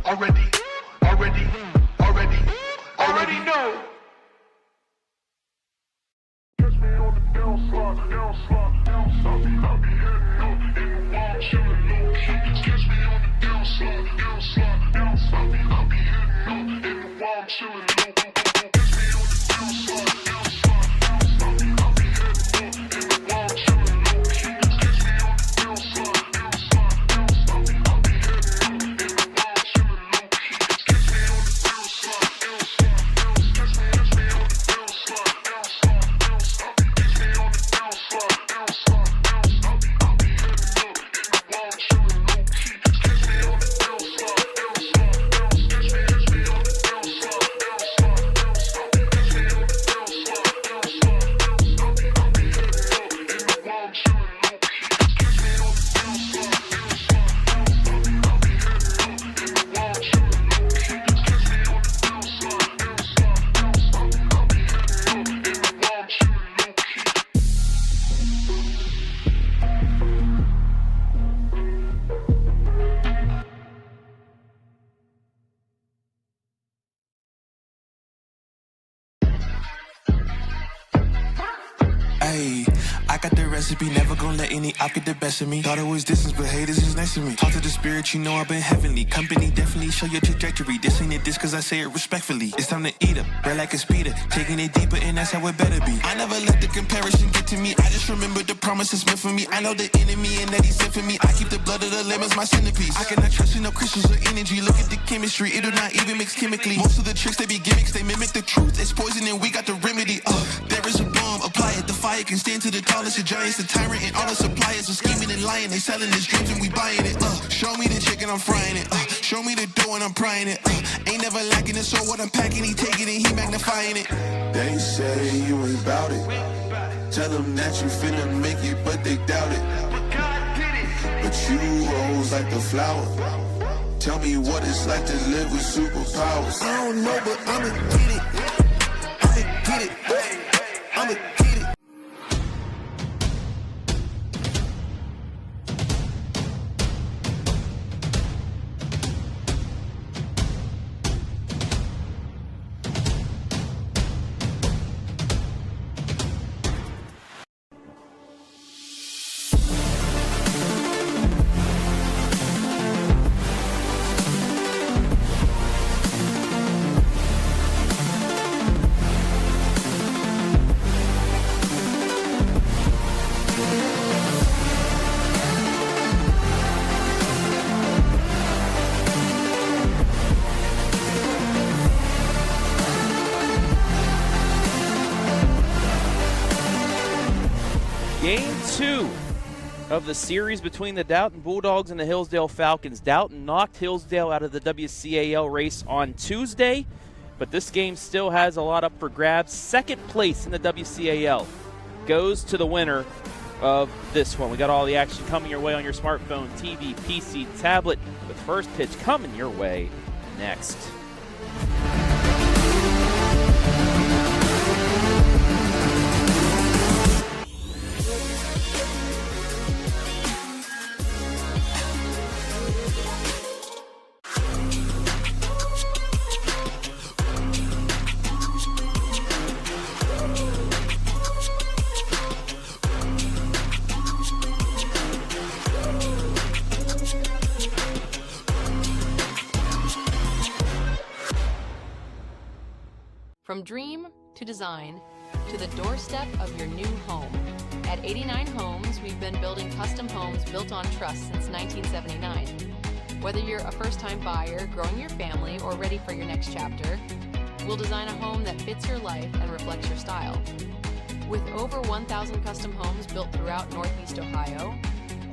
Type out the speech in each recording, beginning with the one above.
Already know. I got the recipe, never gonna let any op get the best of me. Thought it was distance, but hey, this is next to me. Talk to the spirit, you know I've been heavenly. Company definitely show your trajectory. This ain't a diss cause I say it respectfully. It's time to eat up, red like a speeder. Taking it deeper and that's how it better be. I never let the comparison get to me. I just remember the promises meant for me. I know the enemy and that he sent for me. I keep the blood of the lambs my centerpiece. I cannot trust in no crystals or energy. Look at the chemistry, it do not even mix chemically. Most of the tricks, they be gimmicks, they mimic the truth. It's poison and we got the remedy. There is a bomb, apply it, the fire can stand to the tallest of giants. The tyrant and all the suppliers are scheming and lying. They selling his dreams and we buying it. Show me the chicken, I'm frying it. Show me the dough and I'm prying it. Ain't never lacking it, so what I'm packing, he taking it, he magnifying it. They say you ain't bout it. Tell them that you finna make it, but they doubt it. But you rose like the flower. Tell me what it's like to live with superpowers. I don't know, but I'ma get it. I'ma get it. I'ma get it. Game 2 of the series between the Dalton Bulldogs and the Hillsdale Falcons. Dalton knocked Hillsdale out of the WCAL race on Tuesday, but this game still has a lot up for grabs. Second place in the WCAL goes to the winner of this one. We got all the action coming your way on your smartphone, TV, PC, tablet, with first pitch coming your way next. From dream to design to the doorstep of your new home. At 89 Homes, we've been building custom homes built on trust since 1979. Whether you're a first-time buyer, growing your family, or ready for your next chapter, we'll design a home that fits your life and reflects your style. With over 1,000 custom homes built throughout Northeast Ohio,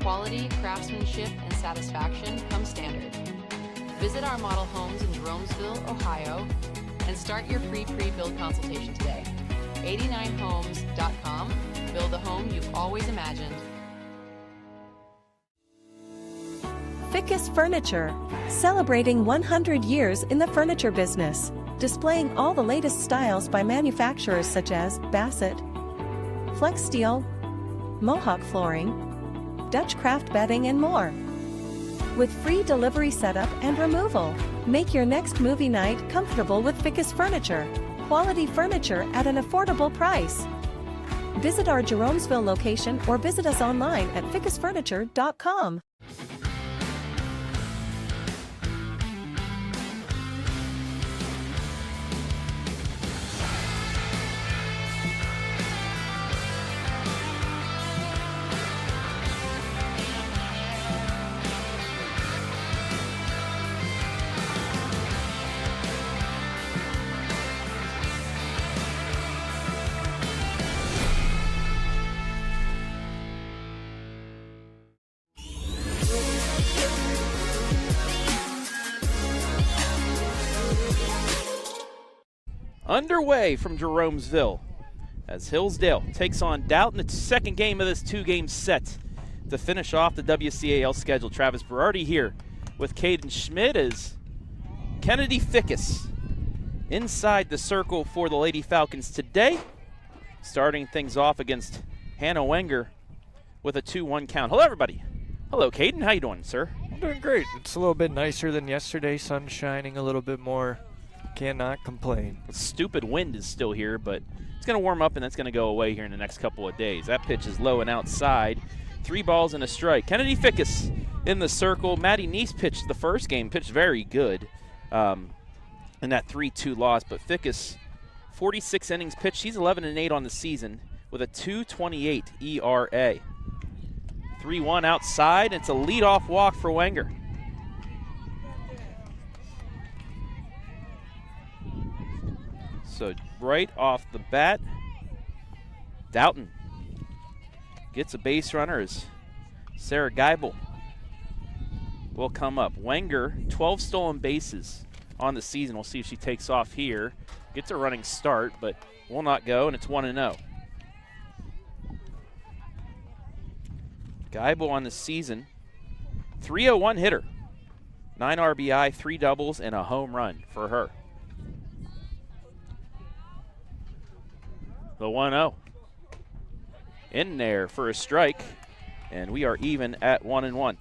quality, craftsmanship, and satisfaction come standard. Visit our model homes in Jeromesville, Ohio, and start your free pre-build consultation today. 89homes.com. Build the home you've always imagined. Fickes Furniture, celebrating 100 years in the furniture business, displaying all the latest styles by manufacturers such as Bassett, Flex Steel, Mohawk Flooring, Dutch Craft Bedding, and more. with free delivery setup and removal. Make your next movie night comfortable with Fickes Furniture. Quality furniture at an affordable price. Visit our Jeromesville location or visit us online at fickesfurniture.com. Underway from Jeromesville as Hillsdale takes on Dalton. It's the second game of this two-game set to finish off the WCAL schedule. Travis Berardi here with Caden Schmidt as Kennedy Fickes inside the circle for the Lady Falcons today, starting things off against Hannah Wenger with a 2-1 count. Hello, everybody. Hello, Caden. How you doing, sir? I'm doing great. It's a little bit nicer than yesterday. Sun shining a little bit more. Cannot complain. The stupid wind is still here, but it's going to warm up, and that's going to go away here in the next couple of days. That pitch is low and outside. 3 balls and a strike. Kennedy Fickes in the circle. Maddie Neese pitched the first game, pitched very good in that 3-2 loss. But Fickes, 46 innings pitched. She's 11-8 on the season with a 2.28 ERA. 3-1 outside. It's a leadoff walk for Wenger. So right off the bat, Dalton gets a base runner as Sarah Geibel will come up. Wenger, 12 stolen bases on the season. We'll see if she takes off here. Gets a running start, but will not go, and it's 1-0. Geibel on the season, 301 hitter. 9 RBI, 3 doubles, and a home run for her. The 1-0 in there for a strike, and we are even at 1-1.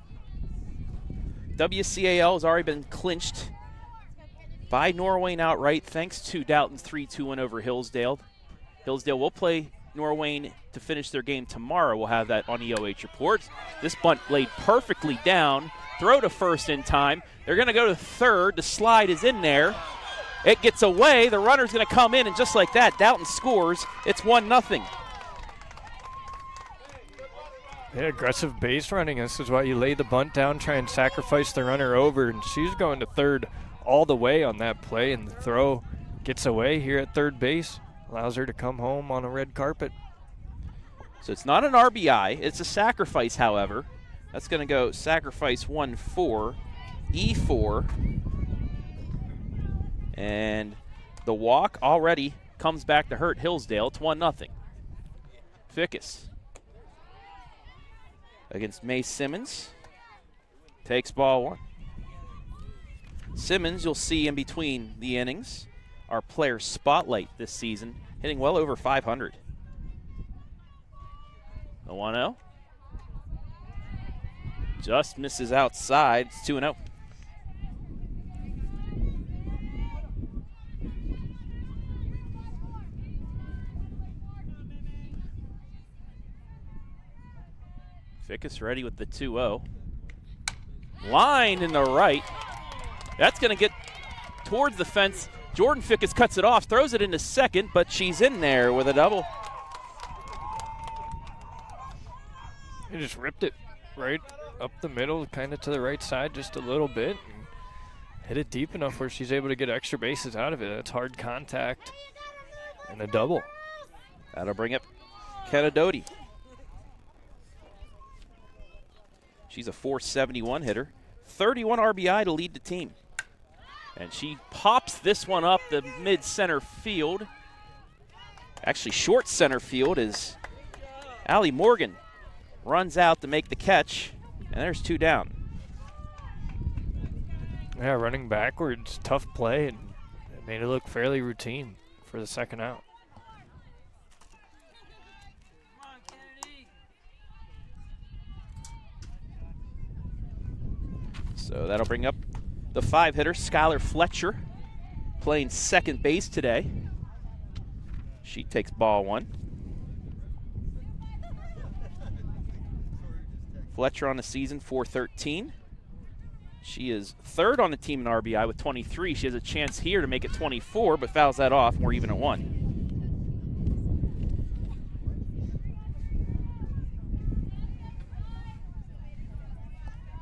WCAL has already been clinched by Norwayne outright thanks to Dalton's 3-2 win over Hillsdale. Hillsdale will play Norwayne to finish their game tomorrow. We'll have that on the OH report. This bunt laid perfectly down. Throw to first in time. They're going to go to third. The slide is in there. It gets away. The runner's going to come in, and just like that, Dalton scores. It's 1-0. Yeah, aggressive base running. This is why you lay the bunt down, try and sacrifice the runner over, and she's going to third all the way on that play, and the throw gets away here at third base. Allows her to come home on a red carpet. So it's not an RBI. It's a sacrifice, however. That's going to go sacrifice 1-4, E4. And the walk already comes back to hurt Hillsdale. It's 1-0. Fickes against May Simmons. Takes ball 1. Simmons, you'll see in between the innings, our player spotlight this season, hitting well over 500. The 1-0. Just misses outside. It's 2-0. Fickes ready with the 2-0. Line in the right. That's going to get towards the fence. Jordan Fickes cuts it off, throws it into second, but she's in there with a double. He just ripped it right up the middle, kind of to the right side just a little bit. And hit it deep enough where she's able to get extra bases out of it. That's hard contact and a double. That'll bring up Kenna Doty. She's a .471 hitter. 31 RBI to lead the team. And she pops this one up the mid-center field. Actually, short center field as Allie Morgan runs out to make the catch. And there's 2 down. Yeah, running backwards, tough play, and it made it look fairly routine for the second out. So that'll bring up the 5-hitter, Skylar Fletcher, playing second base today. She takes ball 1. Fletcher on the season, .413. She is third on the team in RBI with 23. She has a chance here to make it 24, but fouls that off, and we're even at 1.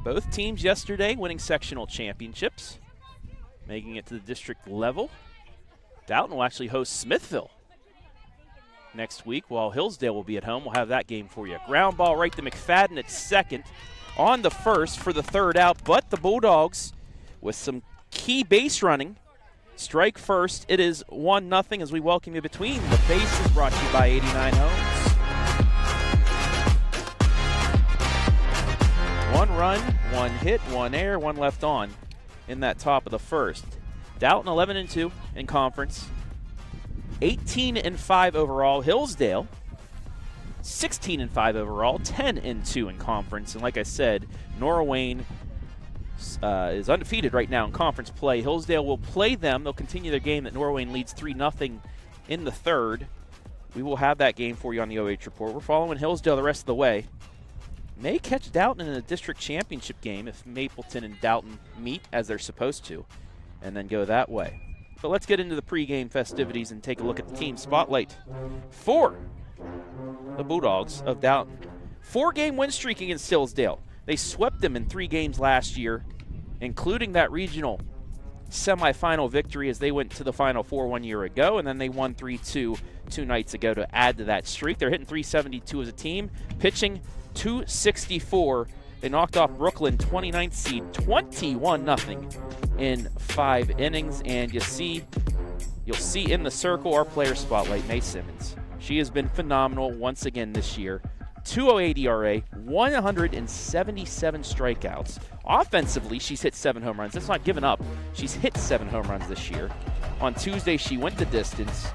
Both teams yesterday winning sectional championships, making it to the district level. Dalton will actually host Smithville next week, while Hillsdale will be at home. We'll have that game for you. Ground ball right to McFadden at second, on the first for the third out, but the Bulldogs with some key base running strike first. It is 1-0 as we welcome you between the bases, brought to you by 89 Homes. 1 run, 1 hit, 1 error, 1 left on in that top of the first. Dalton 11-2 in conference, 18-5 overall. Hillsdale 16-5 overall, 10-2 in conference. And like I said, Norwayne is undefeated right now in conference play. Hillsdale will play them. They'll continue their game that Norwayne leads 3-0 in the third. We will have that game for you on the OH Report. We're following Hillsdale the rest of the way. May catch Dalton in a district championship game if Mapleton and Dalton meet as they're supposed to, and then go that way. But let's get into the pregame festivities and take a look at the team spotlight for the Bulldogs of Dalton. 4-game win streak against Hillsdale. They swept them in 3 games last year, including that regional semifinal victory as they went to the Final Four 1 year ago, and then they won 3-2 2 nights ago to add to that streak. They're hitting .372 as a team, pitching .264. They knocked off Brooklyn, 29th seed, 21-0 in 5 innings, and you'll see in the circle our player spotlight, May Simmons. She has been phenomenal once again this year. 2.08 ERA, 177 strikeouts. Offensively, she's hit 7 home runs. That's not giving up. She's hit 7 home runs this year. On Tuesday, she went the distance.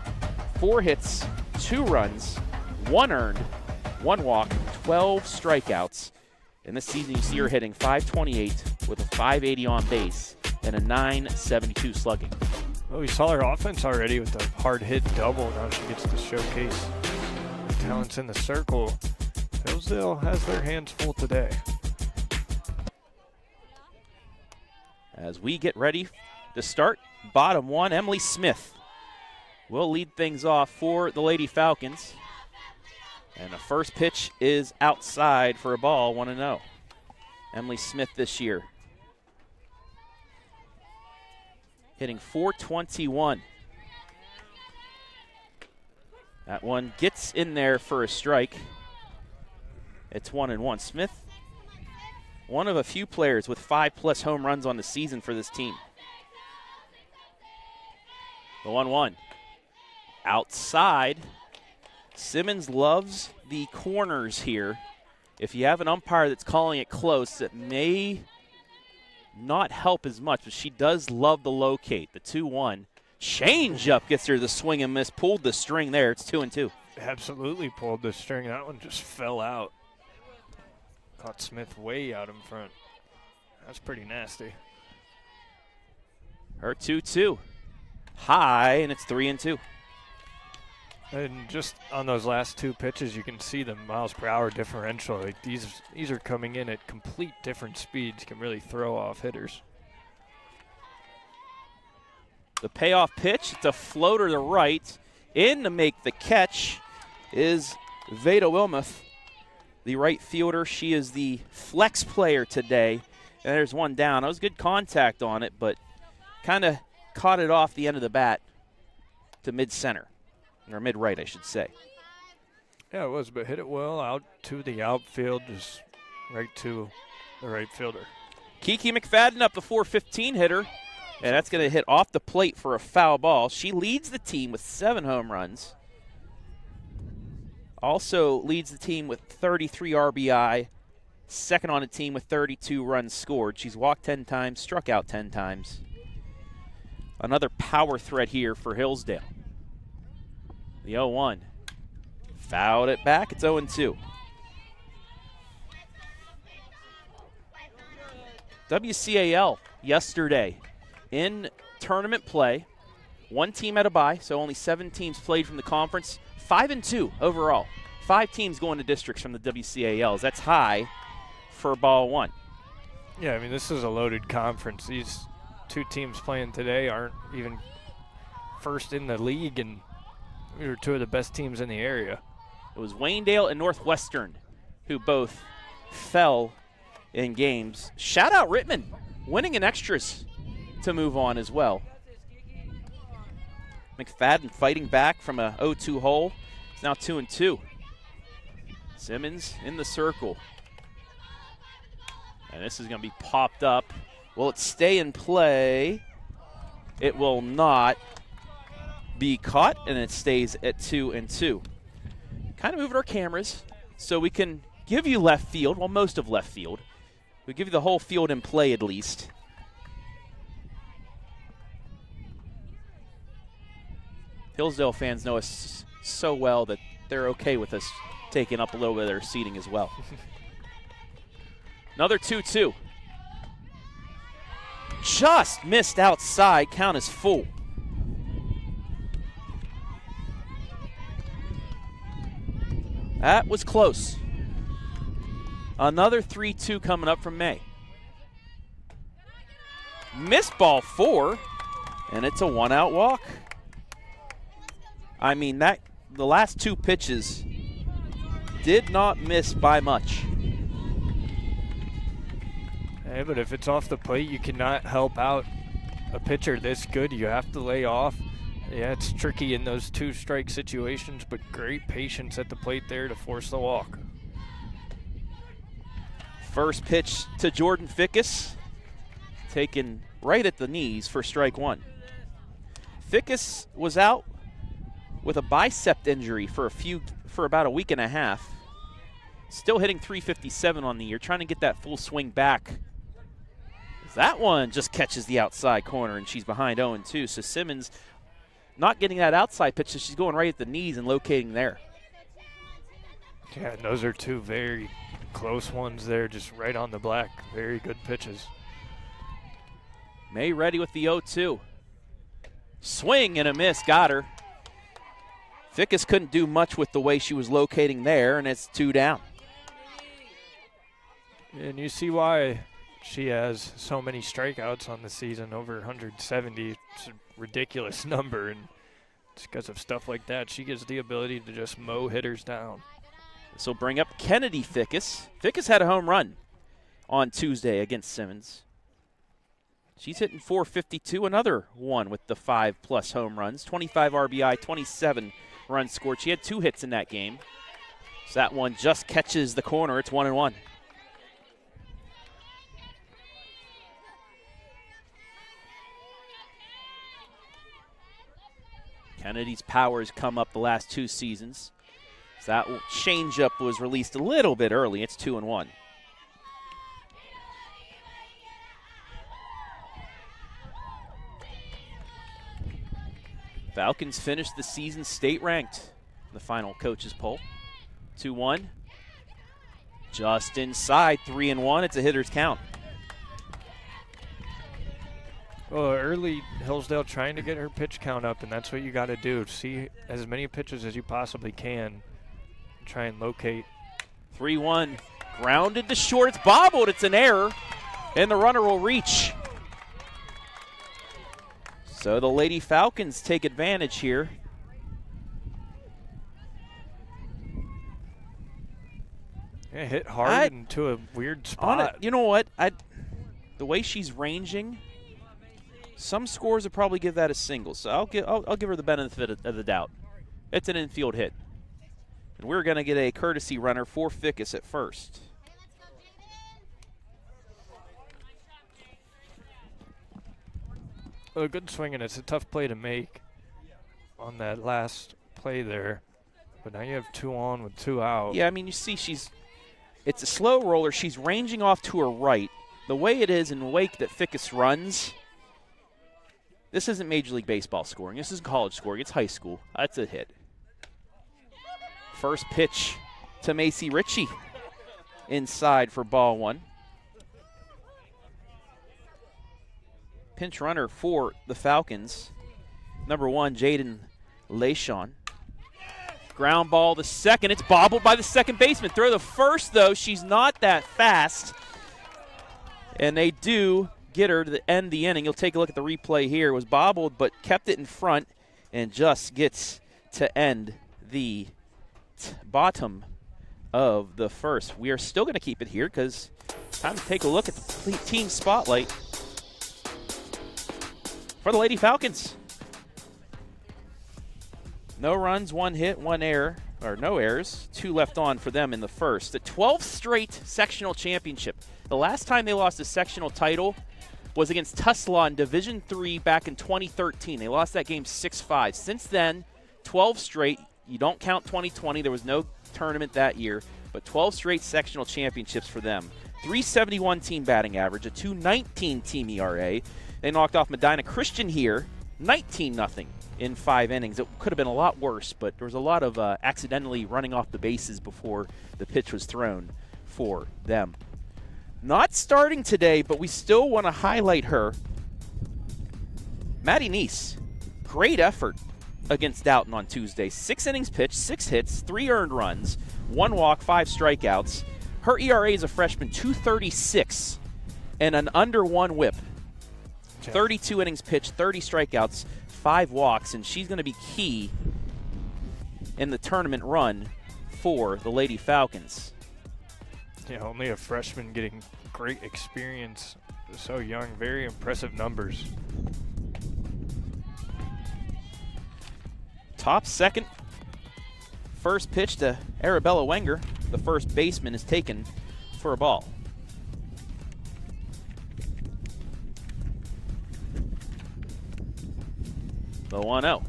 4 hits, 2 runs, 1 earned, 1 walk, 12 strikeouts. And this season, you see her hitting .528 with a .580 on base and a .972 slugging. Well, we saw her offense already with the hard hit double. Now she gets to showcase talents in the circle. Hillsdale has their hands full today. As we get ready to start, bottom 1, Emily Smith will lead things off for the Lady Falcons. And the first pitch is outside for a ball, 1-0. Emily Smith this year hitting .421. That one gets in there for a strike. It's 1-1. Smith, one of a few players with 5+ home runs on the season for this team. The 1-1. Outside. Simmons loves the corners here. If you have an umpire that's calling it close, it may not help as much, but she does love the locate. The 2-1. Change up gets her the swing and miss. Pulled the string there. It's 2-2. Absolutely pulled the string. That one just fell out. Caught Smith way out in front. That's pretty nasty. Her 2-2. High, and it's 3-2. And just on those last 2 pitches, you can see the miles per hour differential. Like these are coming in at complete different speeds. Can really throw off hitters. The payoff pitch, it's a floater to right. In to make the catch is Veda Wilmoth, the right fielder. She is the flex player today. And there's one down. That was good contact on it, but kind of caught it off the end of the bat to mid-center. Or mid-right, I should say. Yeah, it was, but hit it well out to the outfield, just right to the right fielder. Kiki McFadden up the .415 hitter, and that's going to hit off the plate for a foul ball. She leads the team with 7 home runs. Also leads the team with 33 RBI, second on the team with 32 runs scored. She's walked 10 times, struck out 10 times. Another power threat here for Hillsdale. The 0-1. Fouled it back. It's 0-2. WCAL yesterday in tournament play. One team had a bye, so only 7 teams played from the conference. 5-2 overall. 5 teams going to districts from the WCALs. That's high for ball 1. Yeah, I mean, this is a loaded conference. These 2 teams playing today aren't even first in the league, and we were 2 of the best teams in the area. It was Waynedale and Northwestern who both fell in games. Shout out Rittman, winning in extras to move on as well. McFadden fighting back from a 0-2 hole. It's now 2-2. Simmons in the circle. And this is going to be popped up. Will it stay in play? It will not be caught, and it stays at 2-2. Kind of moving our cameras so we can give you left field, well, most of left field. We give you the whole field in play at least. Hillsdale fans know us so well that they're okay with us taking up a little bit of their seating as well. Another 2-2. Just missed outside. Count is full. That was close. Another 3-2 coming up from May. Missed ball 4, and it's a 1-out walk. I mean, the last 2 pitches did not miss by much. Hey, but if it's off the plate, you cannot help out a pitcher this good. You have to lay off. Yeah, it's tricky in those 2-strike situations, but great patience at the plate there to force the walk. First pitch to Jordan Fickes, taken right at the knees for strike 1. Fickes was out with a bicep injury for about a week and a half. Still hitting .357 on the year, trying to get that full swing back. That one just catches the outside corner, and she's behind 0-2. So Simmons not getting that outside pitch, so she's going right at the knees and locating there. Yeah, and those are 2 very close ones there, just right on the black. Very good pitches. May ready with the 0-2. Swing and a miss, got her. Fickes couldn't do much with the way she was locating there, and it's 2 down. And you see why she has so many strikeouts on the season, over 170. It's a ridiculous number, and it's because of stuff like that. She gets the ability to just mow hitters down. This will bring up Kennedy Fickes. Fickes had a home run on Tuesday against Simmons. She's hitting .452, another one with the 5+ home runs. 25 RBI, 27 runs scored. She had 2 hits in that game. So that one just catches the corner. It's 1-1. Kennedy's powers come up the last 2 seasons. So that changeup was released a little bit early. It's 2-1. Falcons finished the season state ranked in the final coaches poll. 2-1. Just inside, 3-1. It's a hitter's count. Well, early Hillsdale trying to get her pitch count up, and that's what you got to do. See as many pitches as you possibly can. Try and locate. 3-1. Grounded to short. It's bobbled. It's an error, and the runner will reach. So the Lady Falcons take advantage here. Yeah, hit hard into a weird spot. You know what? The way she's ranging, some scores would probably give that a single. So I'll give her the benefit of the doubt. It's an infield hit. And we're going to get a courtesy runner for Fickes at first. Well, a good swing, and it's a tough play to make on that last play there. But now you have 2 on with 2 out. Yeah, I mean, you see it's a slow roller. She's ranging off to her right. The way it is in Wake that Fickes runs, this isn't Major League Baseball scoring. This is college scoring. It's high school. That's a hit. First pitch to Macy Ritchie inside for ball 1. pinch runner for the Falcons. Number 1, Jaden Lashon. Ground ball the second. It's bobbled by the second baseman. Throw the first, though. She's not that fast. And they do get her to end the inning. You'll take a look at the replay here. It was bobbled, but kept it in front and just gets to end the bottom of the first. We are still going to keep it here because time to take a look at the team spotlight for the Lady Falcons. No runs, 1 hit, 1 error, or no errors, 2 left on for them in the first. The 12th straight sectional championship. The last time they lost a sectional title was against Tuslaw in Division III back in 2013. They lost that game 6-5. Since then, 12 straight. You don't count 2020. There was no tournament that year, but 12 straight sectional championships for them. 371 team batting average, a 2.19 team ERA. They knocked off Medina Christian here, 19-0 in 5 innings. It could have been a lot worse, but there was a lot of accidentally running off the bases before the pitch was thrown for them. Not starting today, but we still want to highlight her. Maddie Neese, great effort against Dalton on Tuesday. 6 innings pitched, 6 hits, 3 earned runs, 1 walk, 5 strikeouts. Her ERA as a freshman, 2.36, and an under 1 whip. 32 innings pitched, 30 strikeouts, 5 walks, and she's going to be key in the tournament run for the Lady Falcons. Yeah, only a freshman getting great experience. So young, very impressive numbers. Top second. First pitch to Arabella Wenger. The first baseman is taken for a ball. The 1-0.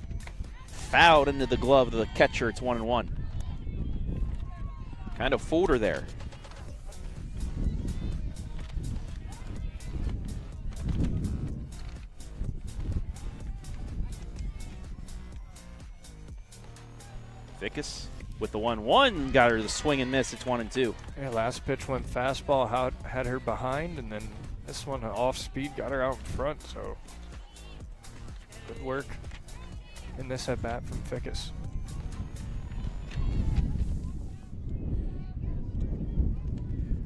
Fouled into the glove of the catcher. It's 1-1. Kind of fooled her there. Fickes with the 1-1 got her the swing and miss. It's 1-2. Yeah, last pitch went fastball, had her behind, and then this one off speed got her out in front. So good work in this at bat from Fickes.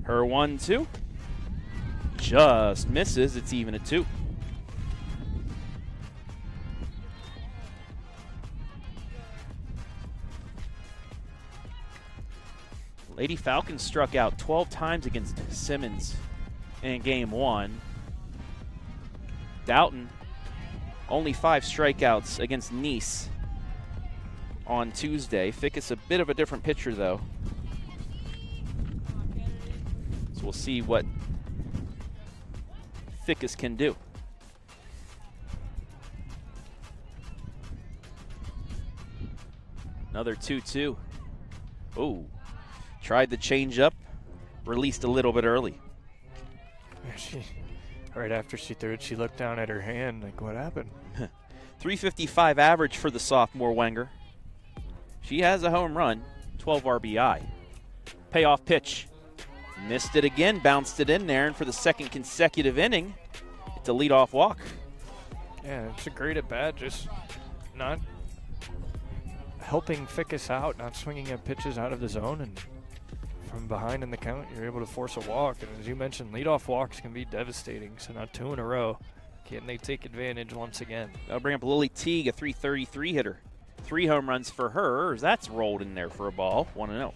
Her 1-2 just misses. It's even at 2. Lady Falcons struck out 12 times against Simmons in game 1. Dalton, only 5 strikeouts against Neese on Tuesday. Fickes a bit of a different pitcher, though. So we'll see what Fickes can do. Another 2-2. Ooh. Tried the change up, released a little bit early. Right after she threw it, she looked down at her hand like, what happened? 355 average for the sophomore Wenger. She has a home run, 12 RBI. Payoff pitch. Missed it again, bounced it in there, and for the second consecutive inning, it's a leadoff walk. Yeah, it's a great at bat, just not helping Fickes out, not swinging at pitches out of the zone, and from behind in the count, you're able to force a walk. And as you mentioned, leadoff walks can be devastating. So now 2 in a row. Can they take advantage once again? That'll bring up Lily Teague, a 333 hitter. 3 home runs for her. That's rolled in there for a ball. 1-0.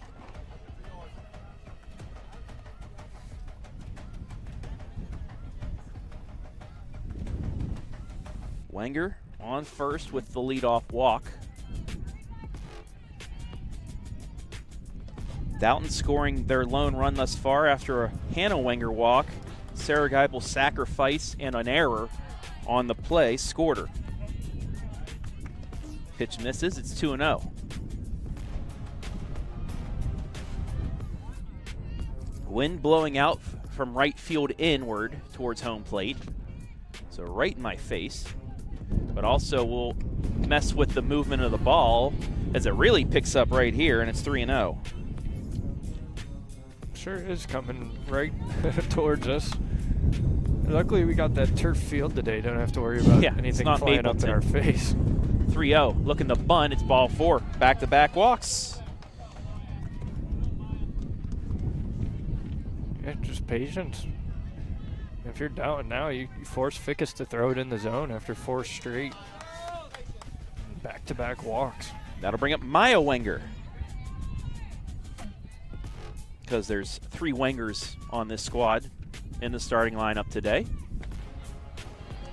Wenger on first with the leadoff walk. Dalton scoring their lone run thus far after a Hannah Wenger walk. Sarah Geibel sacrifice and an error on the play scored her. Pitch misses. It's 2-0. Wind blowing out from right field inward towards home plate. So right in my face. But also will mess with the movement of the ball as it really picks up right here, and it's 3-0. Sure is coming right towards us. Luckily, we got that turf field today. Don't have to worry about it's anything not flying up in Mapleton. our face. 3-0. Looking to bunt. It's ball 4. Back-to-back walks. Yeah, just patience. If you're down now, you force Fickes to throw it in the zone after 4 straight back-to-back walks. That'll bring up Maya Wenger, because there's 3 Wengers on this squad in the starting lineup today.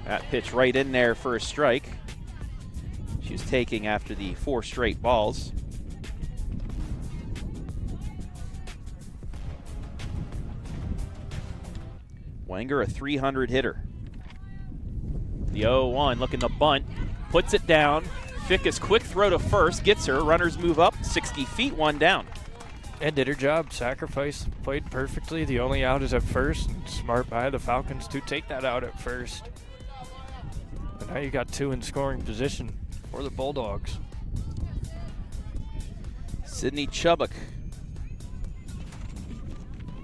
That pitch right in there for a strike. She was taking after the 4 straight balls. Wenger, a 300 hitter. The 0-1 looking to bunt, puts it down. Fickes quick throw to first, gets her. Runners move up 60 feet, 1 down. And did her job. Sacrifice, played perfectly. The only out is at first. And smart by the Falcons to take that out at first. But now you got 2 in scoring position for the Bulldogs. Sydney Chubbuck,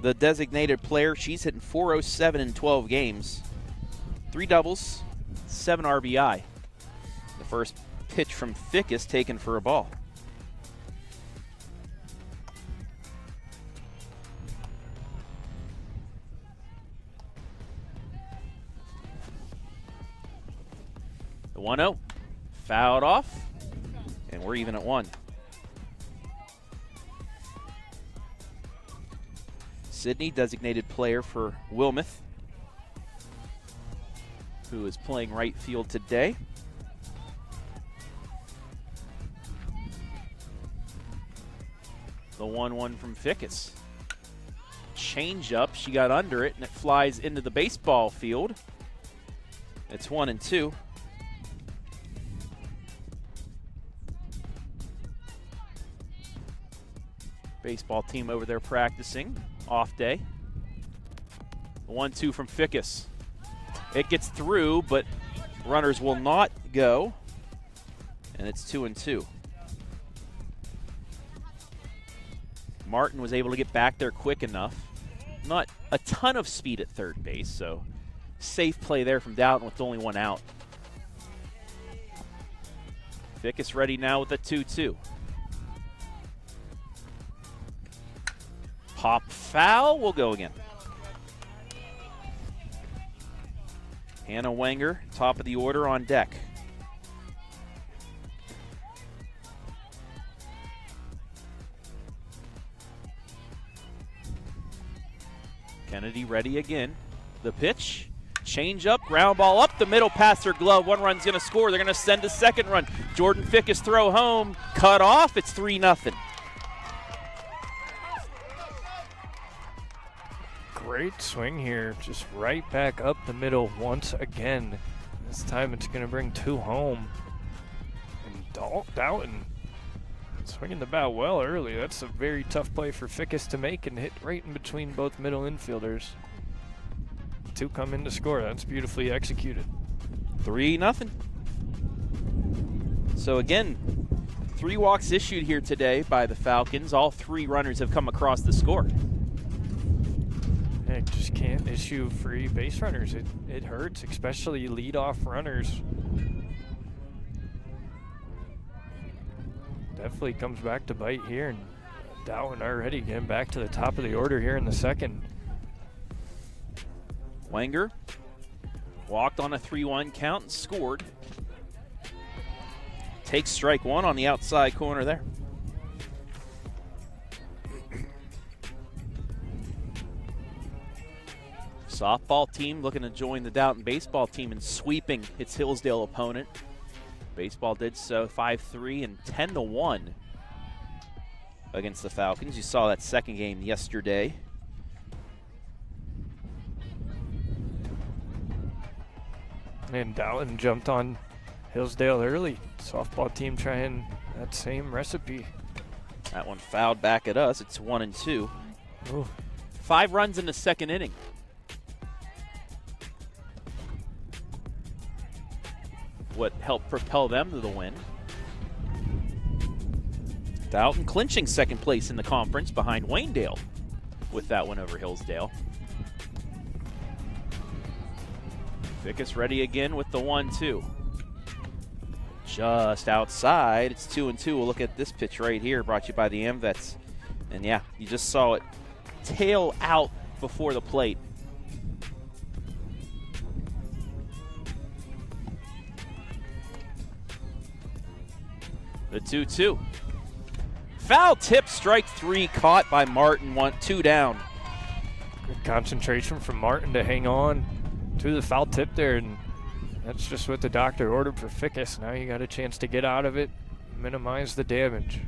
the designated player. She's hitting .407 in 12 games. 3 doubles, 7 RBI. The first pitch from Fickes taken for a ball. The 1-0, fouled off, and we're even at 1. Sydney, designated player for Wilmouth, who is playing right field today. The 1-1 from Fickes. Change up, she got under it, and it flies into the baseball field. It's 1-2. Baseball team over there practicing. Off day. 1-2 from Fickes. It gets through, but runners will not go. And it's 2-2. Martin was able to get back there quick enough. Not a ton of speed at third base, so safe play there from Dalton with only 1 out. Fickes ready now with a 2-2. Pop foul, will go again. Hannah Wenger, top of the order on deck. Kennedy ready again. The pitch, change up, ground ball up the middle past her glove. 1 run's gonna score, they're gonna send a 2nd run. Jordan Fickes throw home, cut off, it's 3-0. Great swing here, just right back up the middle once again. This time it's going to bring 2 home. And Dalton swinging the bat well early. That's a very tough play for Fickes to make and hit right in between both middle infielders. 2 come in to score. That's beautifully executed. 3-0. So again, 3 walks issued here today by the Falcons. All 3 runners have come across the score. I just can't issue free base runners. It hurts, especially leadoff runners. Definitely comes back to bite here, and Dalton already getting back to the top of the order here in the 2nd. Wenger walked on a 3-1 count and scored. Takes strike 1 on the outside corner there. Softball team looking to join the Dalton baseball team in sweeping its Hillsdale opponent. Baseball did so 5-3 and 10-1 against the Falcons. You saw that 2nd game yesterday. And Dalton jumped on Hillsdale early. Softball team trying that same recipe. That one fouled back at us. It's 1-2. Ooh. 5 runs in the 2nd inning. What helped propel them to the win. Dalton clinching 2nd place in the conference behind Waynedale with that win over Hillsdale. Fickes ready again with the 1-2. Just outside. It's 2-2. We'll look at this pitch right here, brought to you by the AMVETS. And yeah, you just saw it tail out before the plate. The 2-2. Foul tip, strike 3, caught by Martin, 2 down. Good concentration from Martin to hang on to the foul tip there, and that's just what the doctor ordered for Fickes. Now you got a chance to get out of it, minimize the damage.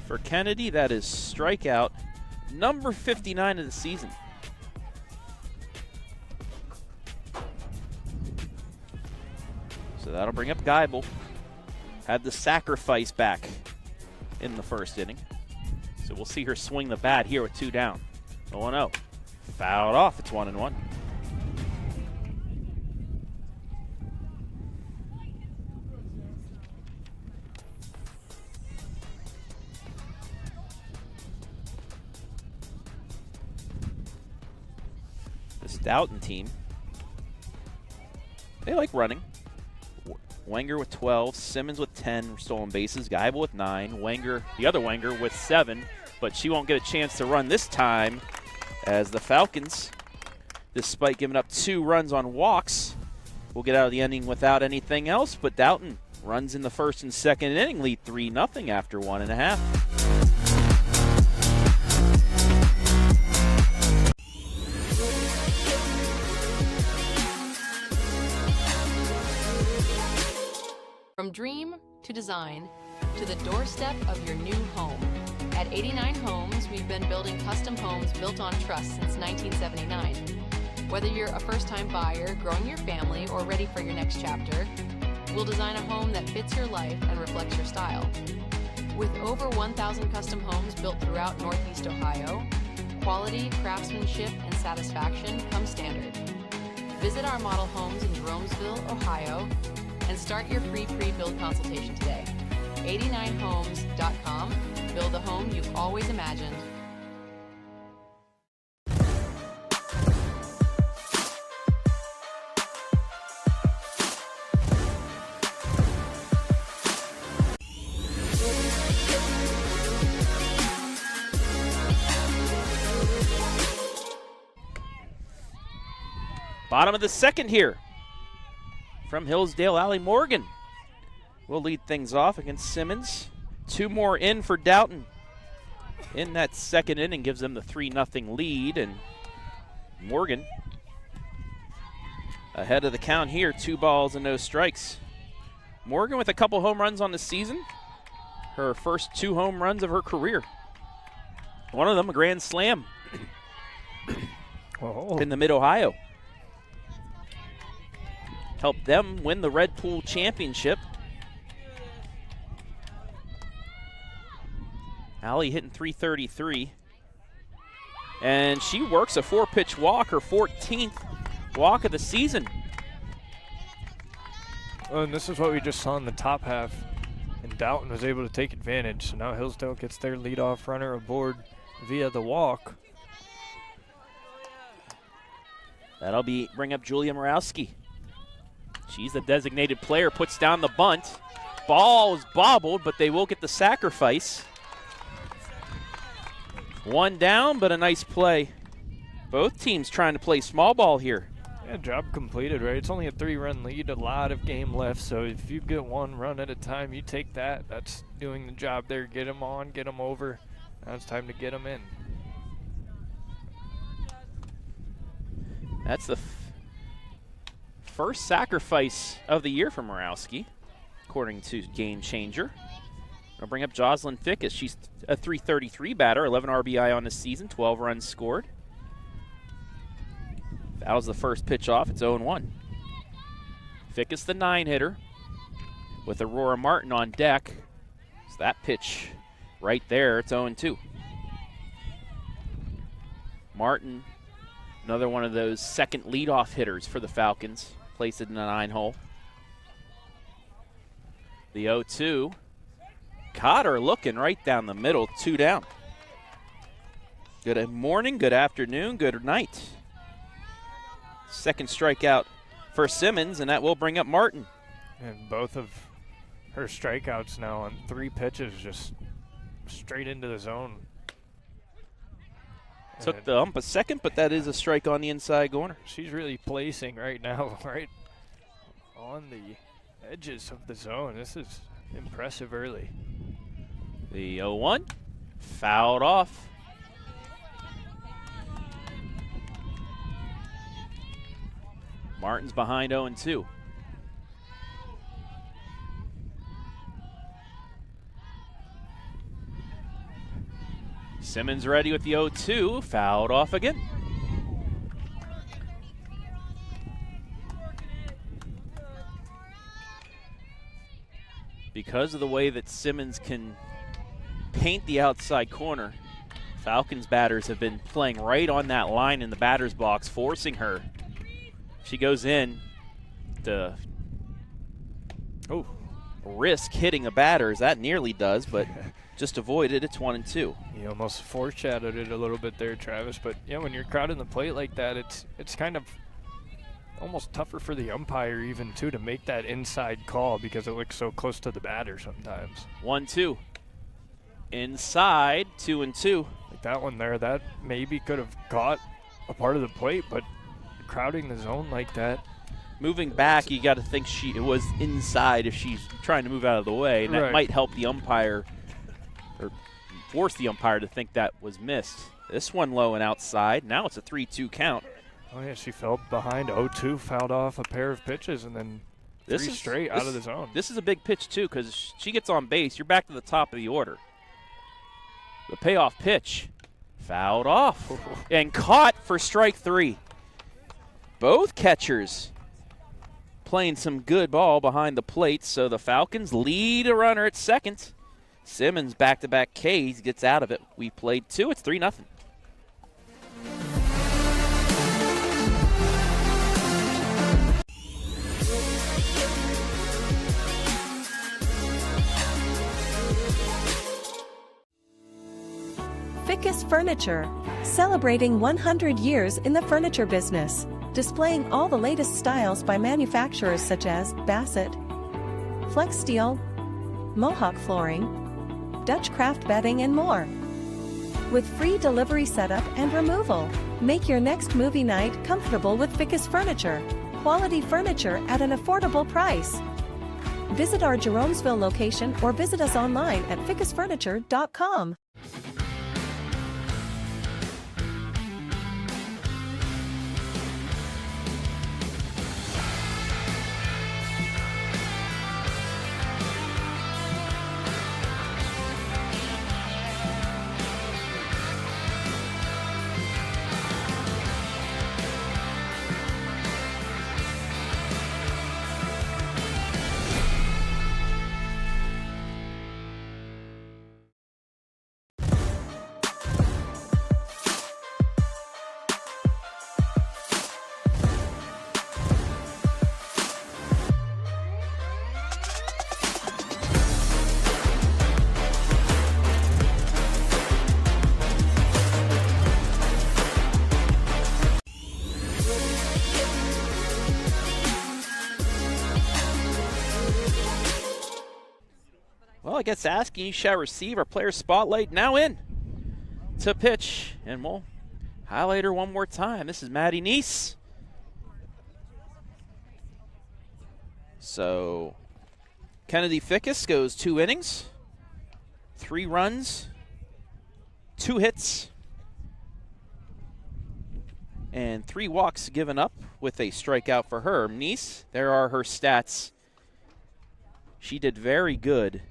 For Kennedy, that is strikeout number 59 of the season. So that'll bring up Geibel. Had the sacrifice back in the first inning. So we'll see her swing the bat here with 2 down. 0-0. Fouled off. It's 1-1. This Dalton team, they like running. Wenger with 12, Simmons with 10 stolen bases, Geibel with 9, Wenger, the other Wenger, with 7, but she won't get a chance to run this time as the Falcons, despite giving up 2 runs on walks, will get out of the inning without anything else, but Dalton runs in the first and second inning, lead 3-0 after 1.5. From dream to design to the doorstep of your new home. At 89 Homes, we've been building custom homes built on trust since 1979. Whether you're a first-time buyer, growing your family, or ready for your next chapter, we'll design a home that fits your life and reflects your style. With over 1,000 custom homes built throughout Northeast Ohio, quality, craftsmanship, and satisfaction come standard. Visit our model homes in Jeromesville, Ohio, and start your free pre-build consultation today. 89homes.com. Build the home you've always imagined. Bottom of the second here from Hillsdale. Allie Morgan will lead things off against Simmons. 2 more in for Dalton in that second inning, gives them the 3-0 lead, and Morgan ahead of the count here, 2 balls and no strikes. Morgan with a couple home runs on the season, her first 2 home runs of her career. One of them a grand slam in the Mid-Ohio. Helped them win the Red Pool Championship. Allie hitting .333. And she works a 4-pitch walk, her 14th walk of the season. Well, and this is what we just saw in the top half. And Dalton was able to take advantage. So now Hillsdale gets their leadoff runner aboard via the walk. That'll bring up Julia Morawski. She's the designated player, puts down the bunt. Ball is bobbled, but they will get the sacrifice. 1 down, but a nice play. Both teams trying to play small ball here. Yeah, job completed, right? It's only a 3-run lead, a lot of game left, so if you get 1 run at a time, you take that. That's doing the job there. Get them on, get them over. Now it's time to get them in. That's the first sacrifice of the year for Morawski, according to Game Changer. I'll bring up Jocelyn Fickes. She's a .333 batter, 11 RBI on the season, 12 runs scored. That was the first pitch off. It's 0-1. Fickes, the 9-hitter, with Aurora Martin on deck. So that pitch right there, it's 0-2. Martin, another one of those second leadoff hitters for the Falcons, placed it in the 9-hole. The 0-2. Cotter looking right down the middle, 2 down. Good morning, good afternoon, good night. Second strikeout for Simmons, and that will bring up Martin. And both of her strikeouts now on 3 pitches, just straight into the zone. Took And the ump a second, but that is a strike on the inside corner. she's really placing right now, right on the edges of the zone. This is impressive early. The 0-1, fouled off. Martin's behind 0-2. Simmons ready with the 0-2, fouled off again. Because of the way that Simmons can paint the outside corner, Falcons batters have been playing right on that line in the batter's box, forcing her. She goes in to risk hitting a batter, as that nearly does, but just avoided. It's 1-2. You almost foreshadowed it a little bit there, Travis. But yeah, when you're crowding the plate like that, it's kind of almost tougher for the umpire even too to make that inside call because it looks so close to the batter sometimes. 1-2. Inside, 2-2. Like that one there, that maybe could have caught a part of the plate, but crowding the zone like that. Moving back, you got to think it was inside if she's trying to move out of the way, and that might help the umpire or force the umpire to think that was missed. This one low and outside. Now it's a 3-2 count. Oh yeah, she fell behind 0-2, fouled off a pair of pitches, and then three straight out of the zone. This is a big pitch too, because she gets on base. You're back to the top of the order. The payoff pitch, fouled off and caught for strike 3. Both catchers playing some good ball behind the plate, so the Falcons lead a runner at second. Simmons back-to-back Ks, gets out of it. We played 2. It's 3-0. Fickes Furniture, celebrating 100 years in the furniture business, displaying all the latest styles by manufacturers such as Bassett, Flex Steel, Mohawk Flooring, Dutch Craft Bedding, and more. With free delivery setup and removal, make your next movie night comfortable with Fickes Furniture. Quality furniture at an affordable price. Visit our Jeromesville location or visit us online at fickesfurniture.com. Well, I guess asking you shall receive. Our player spotlight now in to pitch, and we'll highlight her one more time. This is Maddie Neese. So Kennedy Fickes goes 2 innings, 3 runs, 2 hits, and 3 walks given up with a strikeout for her. Neese, there are her stats. She did very good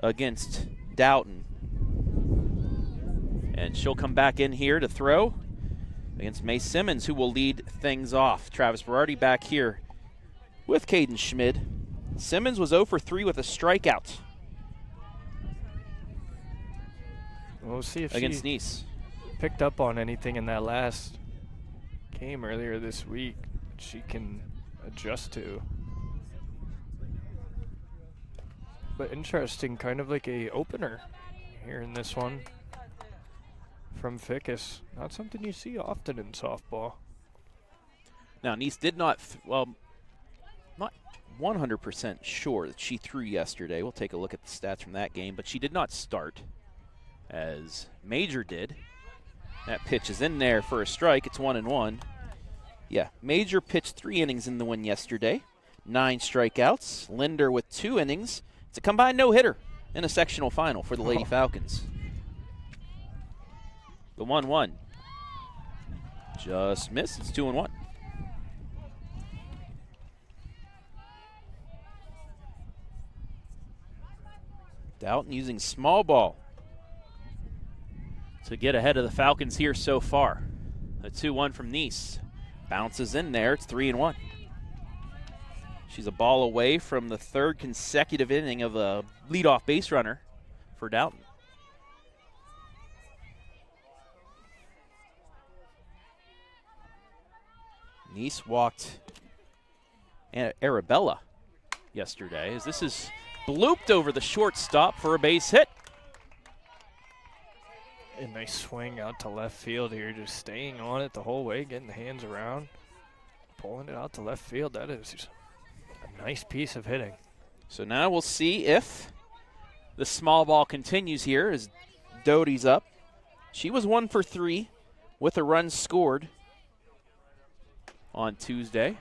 against Dalton. And she'll come back in here to throw against May Simmons, who will lead things off. Travis Berardi back here with Caden Schmid. Simmons was 0 for 3 with a strikeout. We'll see if against she Neese. picked up on anything in that last game earlier this week that she can adjust to. But interesting, kind of like a opener here in this one from Fickes. Not something you see often in softball. Now, Nice did not, not 100% sure that she threw yesterday. We'll take a look at the stats from that game, but she did not start, as Major did. That pitch is in there for a strike. It's 1-1. Yeah, Major pitched 3 innings in the win yesterday. 9 strikeouts. Linder with 2 innings. It's a combined no-hitter in a sectional final for the Lady Falcons. The 1-1. Just missed. It's 2-1. Dalton using small ball to get ahead of the Falcons here so far. A 2-1 from Nice. Bounces in there. It's 3-1. She's a ball away from the 3rd consecutive inning of a leadoff base runner for Dalton. Nice walked Arabella yesterday, as this is blooped over the shortstop for a base hit. A nice swing out to left field here, just staying on it the whole way, getting the hands around, pulling it out to left field. That is a nice piece of hitting. So now we'll see if the small ball continues here as Doty's up. She was 1 for 3 with a run scored on Tuesday.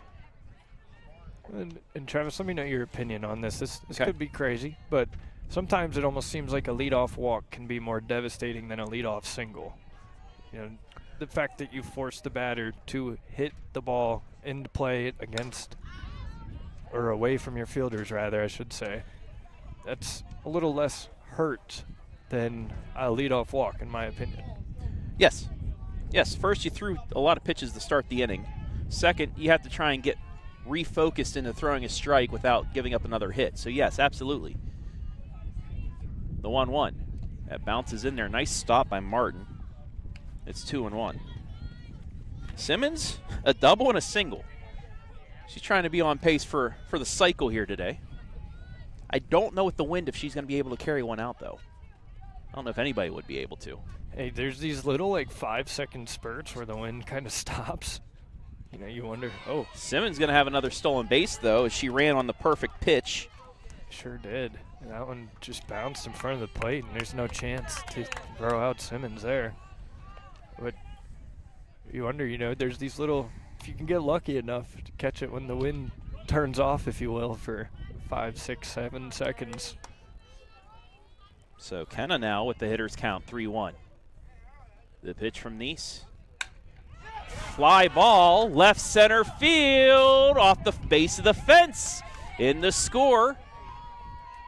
And Travis, let me know your opinion on this. This Okay. could be crazy, but sometimes it almost seems like a leadoff walk can be more devastating than a leadoff single. You know, the fact that you force the batter to hit the ball into play against, or away from your fielders, rather, I should say, that's a little less hurt than a leadoff walk, in my opinion. Yes. Yes, first you threw a lot of pitches to start the inning. Second, you have to try and get refocused into throwing a strike without giving up another hit. So yes, absolutely. The 1-1. That bounces in there. Nice stop by Martin. It's 2-1. Simmons, a double and a single. She's trying to be on pace for the cycle here today. I don't know with the wind if she's going to be able to carry one out, though. I don't know if anybody would be able to. Hey, there's these little, like, 5-second spurts where the wind kind of stops. You know, you wonder, oh. Simmons going to have another stolen base, though, as she ran on the perfect pitch. Sure did. And that one just bounced in front of the plate, and there's no chance to throw out Simmons there. But you wonder, you know, there's these little, if you can get lucky enough to catch it when the wind turns off, if you will, for 5, 6, 7 seconds. So Kenna now with the hitter's count, 3-1. The pitch from Nice. Fly ball, left center field, off the base of the fence. In the score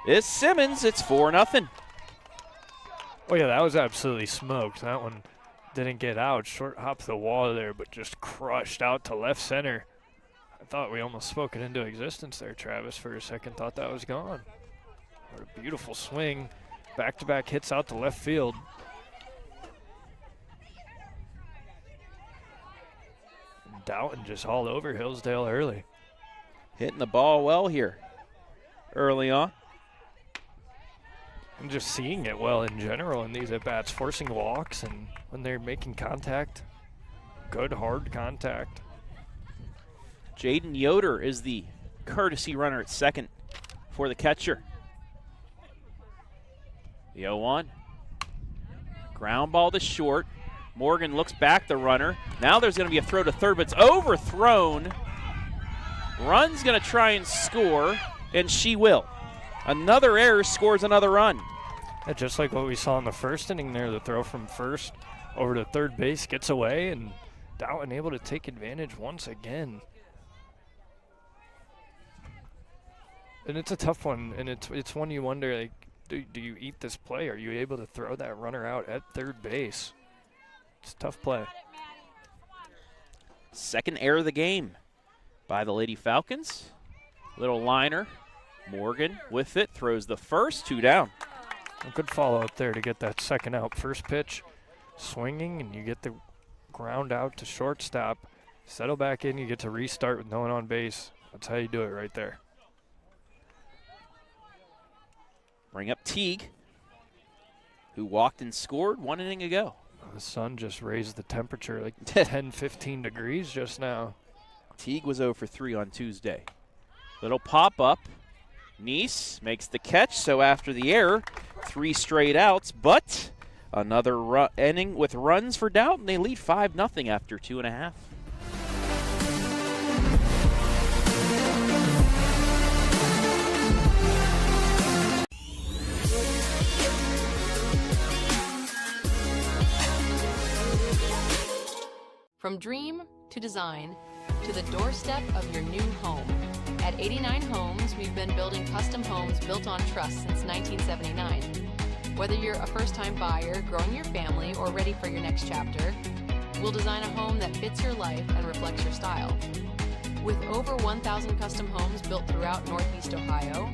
is Simmons. It's 4-0. Oh, yeah, that was absolutely smoked. That one didn't get out. Short hopped the wall there, but just crushed out to left center. I thought we almost spoke it into existence there, Travis. For a second, thought that was gone. What a beautiful swing. Back-to-back hits out to left field. And Dalton just all over Hillsdale early. Hitting the ball well here early on. And just seeing it well in general in these at-bats, forcing walks, and when they're making contact, good hard contact. Jaden Yoder is the courtesy runner at second for the catcher. The 0-1. Ground ball to short. Morgan looks back the runner. Now there's going to be a throw to third, but it's overthrown. Run's going to try and score, and she will. Another error scores another run. Yeah, just like what we saw in the first inning there, the throw from first over to third base gets away, and Dalton able to take advantage once again. And it's a tough one, and it's one you wonder, like, do you eat this play? Are you able to throw that runner out at third base? It's a tough play. Second error of the game by the Lady Falcons. Little liner. Morgan with it, throws the first, 2 down. A good follow-up there to get that second out. First pitch, swinging, and you get the ground out to shortstop. Settle back in, you get to restart with no one on base. That's how you do it right there. Bring up Teague, who walked and scored 1 inning ago. The sun just raised the temperature like 10, 15 degrees just now. Teague was 0 for 3 on Tuesday. Little pop-up. Neese makes the catch, so after the error, 3 straight outs, but another inning with runs for Dalton. They lead 5-0 after 2.5. From dream to design to the doorstep of your new home. At 89 Homes, we've been building custom homes built on trust since 1979. Whether you're a first-time buyer, growing your family, or ready for your next chapter, we'll design a home that fits your life and reflects your style. With over 1,000 custom homes built throughout Northeast Ohio,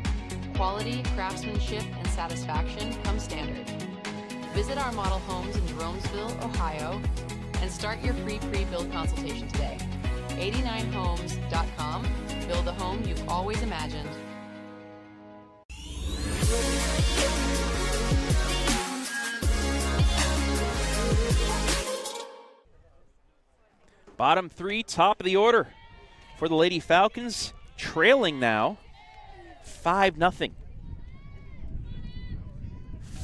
quality, craftsmanship, and satisfaction come standard. Visit our model homes in Jeromesville, Ohio, and start your free pre-build consultation today. 89homes.com. Build the home you've always imagined. Bottom 3, top of the order for the Lady Falcons, trailing now 5-0.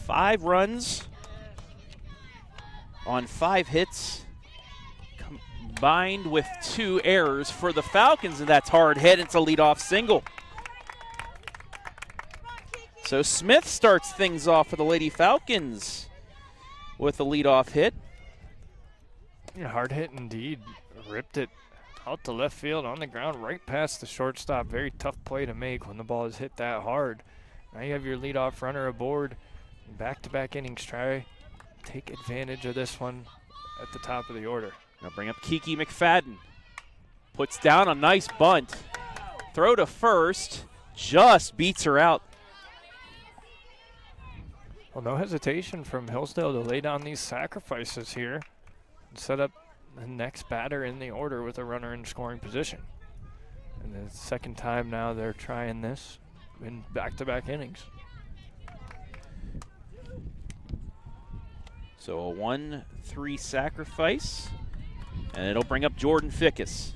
5 runs on 5 hits, combined with 2 errors for the Falcons, and that's hard hit. It's a leadoff single. So Smith starts things off for the Lady Falcons with a leadoff hit. Yeah, hard hit indeed. Ripped it out to left field on the ground, right past the shortstop. Very tough play to make when the ball is hit that hard. Now you have your leadoff runner aboard. Back-to-back innings, try take advantage of this one at the top of the order. Now bring up Kiki McFadden. Puts down a nice bunt. Throw to first. Just beats her out. Well, no hesitation from Hillsdale to lay down these sacrifices here and set up the next batter in the order with a runner in scoring position. And the second time now they're trying this in back-to-back innings. So a 1-3 sacrifice, and it'll bring up Jordan Fickes.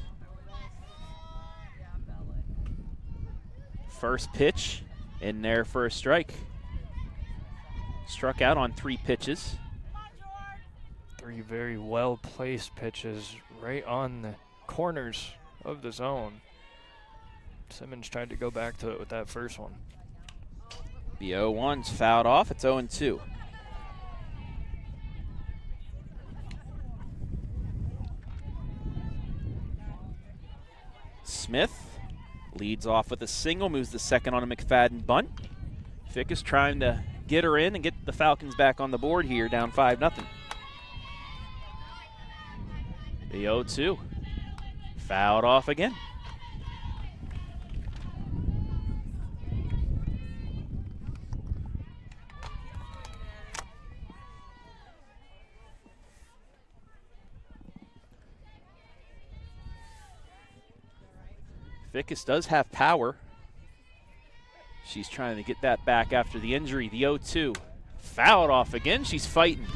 First pitch in there for a strike. Struck out on 3 pitches. 3 very well-placed pitches right on the corners of the zone. Simmons tried to go back to it with that first one. The 0-1's fouled off. It's 0-2. Smith leads off with a single, moves the second on a McFadden bunt. Fickes trying to get her in and get the Falcons back on the board here, down 5-0. The 0-2, fouled off again. Fickes does have power. She's trying to get that back after the injury. The 0-2, fouled off again. She's fighting.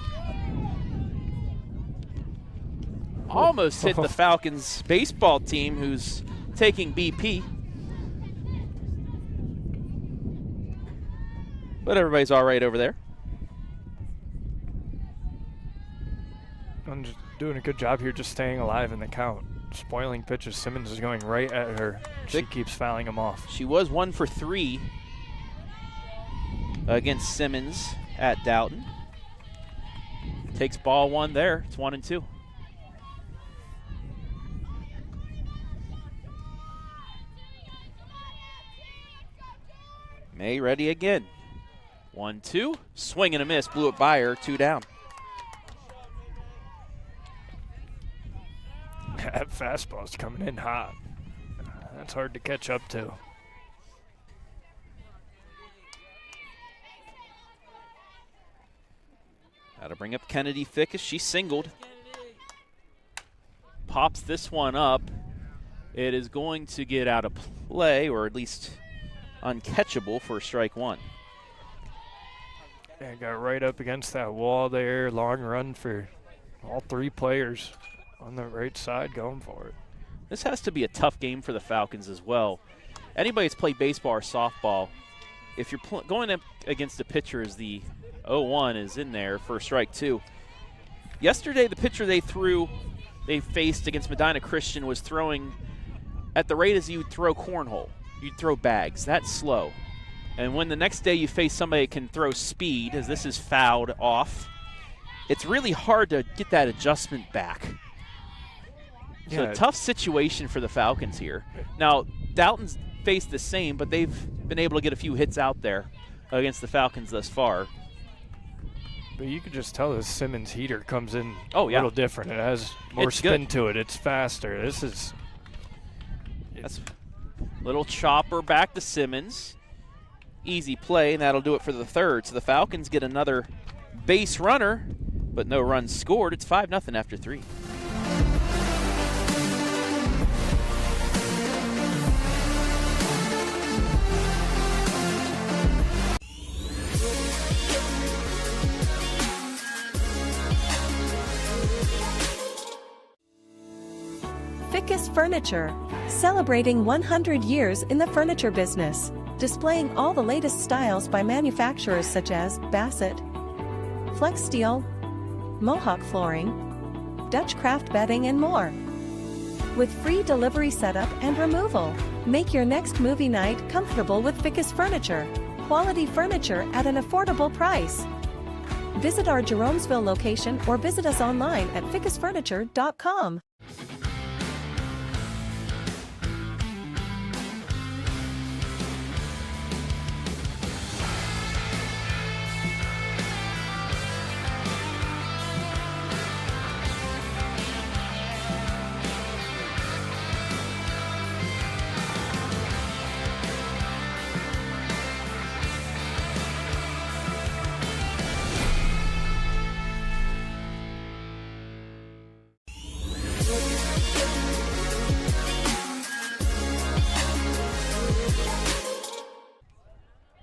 Almost hit the Falcons baseball team, who's taking BP. But everybody's all right over there. I'm just doing a good job here, just staying alive in the count. Spoiling pitches. Simmons is going right at her. She keeps fouling him off. She was 1 for 3 against Simmons at Dalton. Takes ball 1 there. It's 1-2. May ready again. 1-2. Swing and a miss. Blew it by her. 2 down. That fastball's coming in hot. That's hard to catch up to. Got to bring up Kennedy Fickes. She singled. Pops this one up. It is going to get out of play, or at least uncatchable for strike 1. Yeah, got right up against that wall there. Long run for All three players on the right side going for it. This has to be a tough game for the Falcons as well. Anybody that's played baseball or softball, if you're going up against a pitcher as the 0-1 is in there for strike two. Yesterday, the pitcher they faced against Medina Christian was throwing at the rate as you would throw cornhole. You'd throw bags. That's slow. And when the next day you face somebody that can throw speed, as this is fouled off, it's really hard to get that adjustment back. So a tough situation for the Falcons here. Now, Dalton's faced the same, but they've been able to get a few hits out there against the Falcons thus far. But you could just tell the Simmons heater comes in a little different. It has more spin to it. It's faster. That's little chopper back to Simmons. Easy play, and that'll do it for the third. So the Falcons get another base runner, but no runs scored. It's 5-0 after 3. Fickes Furniture, celebrating 100 years in the furniture business, displaying all the latest styles by manufacturers such as Bassett, Flex Steel, Mohawk Flooring, Dutch Craft Bedding, and more. With free delivery setup and removal, make your next movie night comfortable with Fickes Furniture. Quality furniture at an affordable price. Visit our Jeromesville location or visit us online at fickesfurniture.com.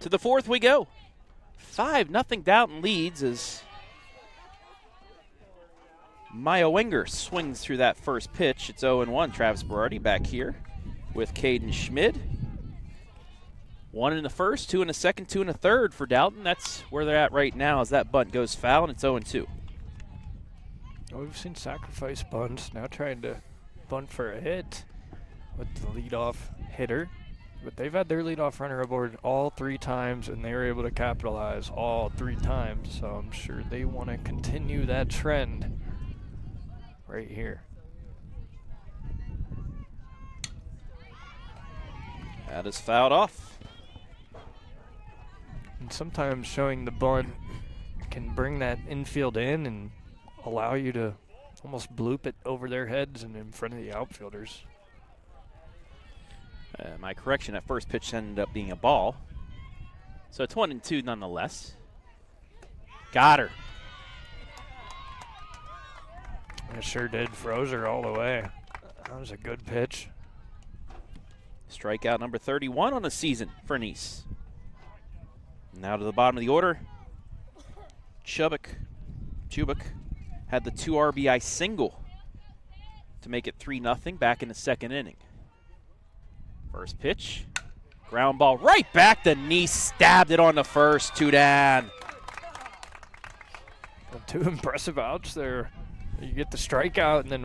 To the fourth we go. 5-0 Dalton leads as Maya Wenger swings through that first pitch. It's 0-1. Travis Berardi back here with Caden Schmid. 1 in the first, 2 in the second, 2 in the third for Dalton. That's where they're at right now as that bunt goes foul, and it's 0-2. We've seen sacrifice bunts, now trying to bunt for a hit with the leadoff hitter. But they've had their leadoff runner aboard all 3 times, and they were able to capitalize all 3 times. So I'm sure they want to continue that trend right here. That is fouled off. And sometimes showing the bunt can bring that infield in and allow you to almost bloop it over their heads and in front of the outfielders. My correction, that first pitch ended up being a ball. So it's 1-2 nonetheless. Got her. It sure did. Froze her all the way. That was a good pitch. Strikeout number 31 on the season for Nice. Now to the bottom of the order. Chubbuck had the 2 RBI single to make it 3-0 back in the second inning. First pitch, ground ball right back to Nice, stabbed it on the first, 2 down. Well, 2 impressive outs there. You get the strikeout and then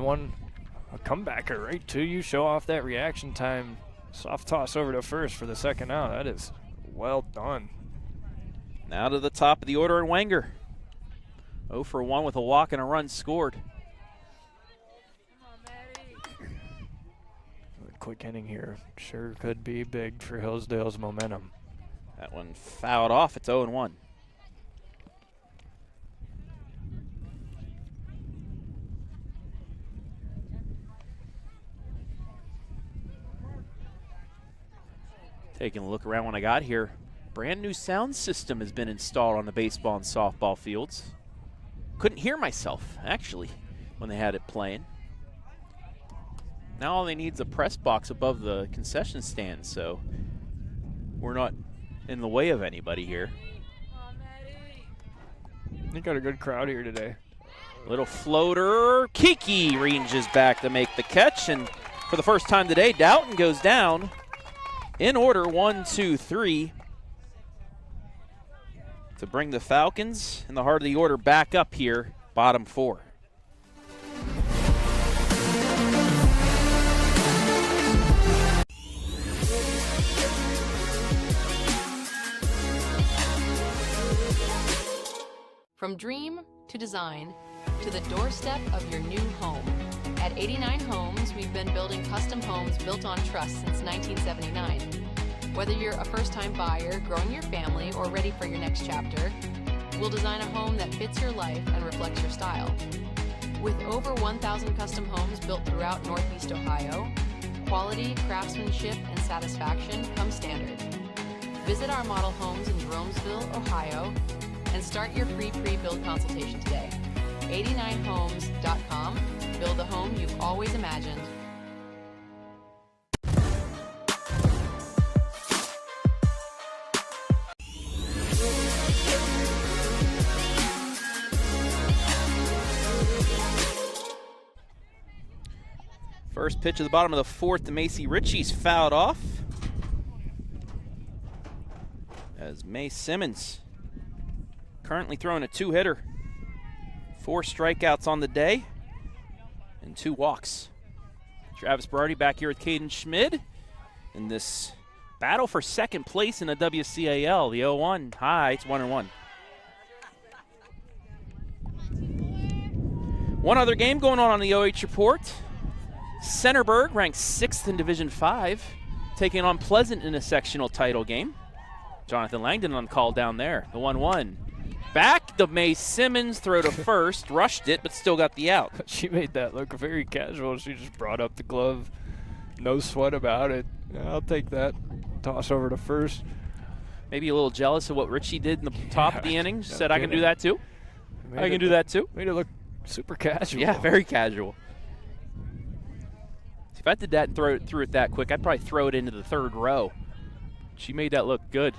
a comebacker right to you, show off that reaction time. Soft toss over to first for the second out. That is well done. Now to the top of the order in Wenger. 0 for 1 with a walk and a run scored. Quick inning here sure could be big for Hillsdale's momentum. That one fouled off. It's 0-1. Taking a look around when I got here, brand new sound system has been installed on the baseball and softball fields. Couldn't hear myself actually when they had it playing. Now all they need is a press box above the concession stand, so we're not in the way of anybody here. You got a good crowd here today. Little floater. Kiki ranges back to make the catch, and for the first time today, Dalton goes down in order 1, 2, 3 to bring the Falcons in the heart of the order back up here, bottom 4. From dream to design to the doorstep of your new home. At 89 Homes, we've been building custom homes built on trust since 1979. Whether you're a first-time buyer, growing your family, or ready for your next chapter, we'll design a home that fits your life and reflects your style. With over 1,000 custom homes built throughout Northeast Ohio, quality, craftsmanship, and satisfaction come standard. Visit our model homes in Jeromesville, Ohio, and start your free pre-build consultation today. 89homes.com. Build the home you've always imagined. First pitch of the bottom of the 4th to Macy Ritchie's fouled off. As May Simmons currently throwing a 2-hitter. 4 strikeouts on the day and 2 walks. Travis Berardi back here with Caden Schmid in this battle for second place in the WCAL. The 0-1 high, it's 1-1. One other game going on the OH report. Centerburg, ranked 6th in Division 5, taking on Pleasant in a sectional title game. Jonathan Langdon on call down there, the 1-1. Back to May Simmons, throw to first, rushed it, but still got the out. She made that look very casual. She just brought up the glove, no sweat about it. I'll take that. Toss over to first. Maybe a little jealous of what Richie did in the top of the inning. Said, I can do that too. I can do that too. Made it look super casual. Yeah, very casual. If I did that and threw it that quick, I'd probably throw it into the 3rd row. She made that look good.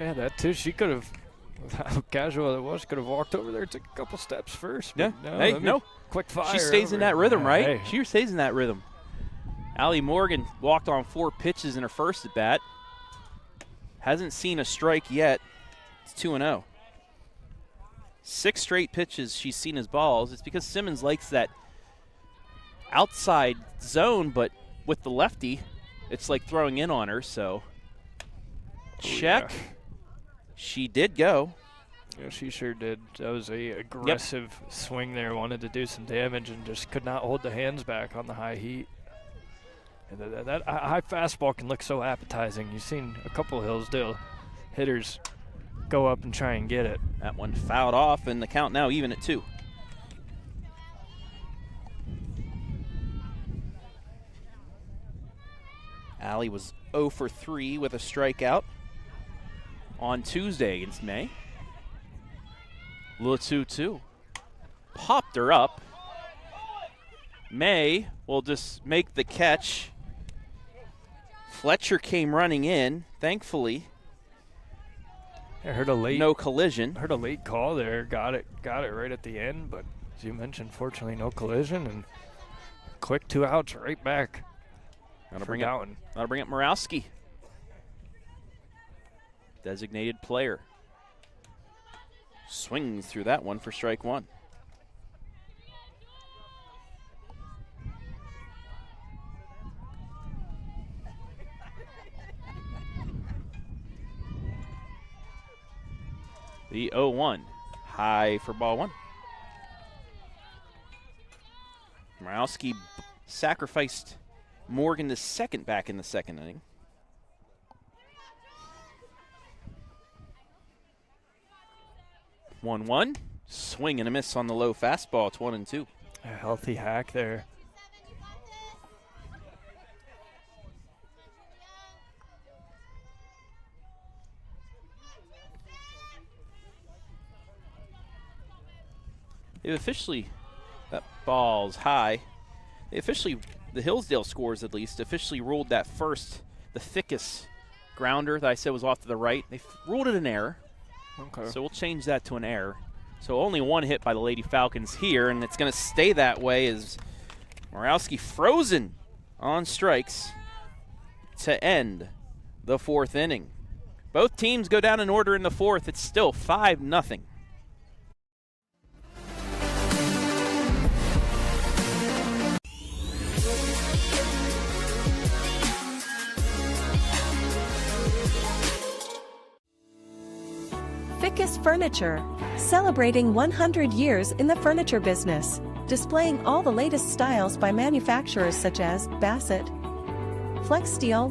Yeah, that too. She could have, how casual it was, could have walked over there, took a couple steps first. Yeah. No, quick fire. She stays in that rhythm, right? Hey. She stays in that rhythm. Allie Morgan walked on 4 pitches in her first at bat. Hasn't seen a strike yet. It's 2-0. 6 straight pitches she's seen as balls. It's because Simmons likes that outside zone, but with the lefty, it's like throwing in on her, so check. Yeah. She did go. Yeah, she sure did. That was a aggressive swing there. Wanted to do some damage and just could not hold the hands back on the high heat. And that high fastball can look so appetizing. You've seen a couple of Hillsdale hitters go up and try and get it. That one fouled off, and the count now even at 2. Allie was 0 for 3 with a strikeout on Tuesday against May. Little 2-2. Popped her up. May will just make the catch. Fletcher came running in, thankfully. I heard a late no collision. Heard a late call there. Got it right at the end, but as you mentioned, fortunately no collision and quick 2 outs right back. That'll bring up Morawski. Designated player. Swings through that one for strike 1. The 0-1. High for ball 1. Morawski sacrificed Morgan to second back in the second inning. One. Swing and a miss on the low fastball. It's 1-2. A healthy hack there. They've officially, that ball's high. They officially, the Hillsdale scores at least, officially ruled that first, the Fickes grounder that I said was off to the right. They ruled it an error. Okay. So we'll change that to an error. So only one hit by the Lady Falcons here, and it's going to stay that way as Morawski frozen on strikes to end the 4th inning. Both teams go down in order in the 4th. It's still 5-0. Fickes Furniture, celebrating 100 years in the furniture business, displaying all the latest styles by manufacturers such as Bassett, Flex Steel,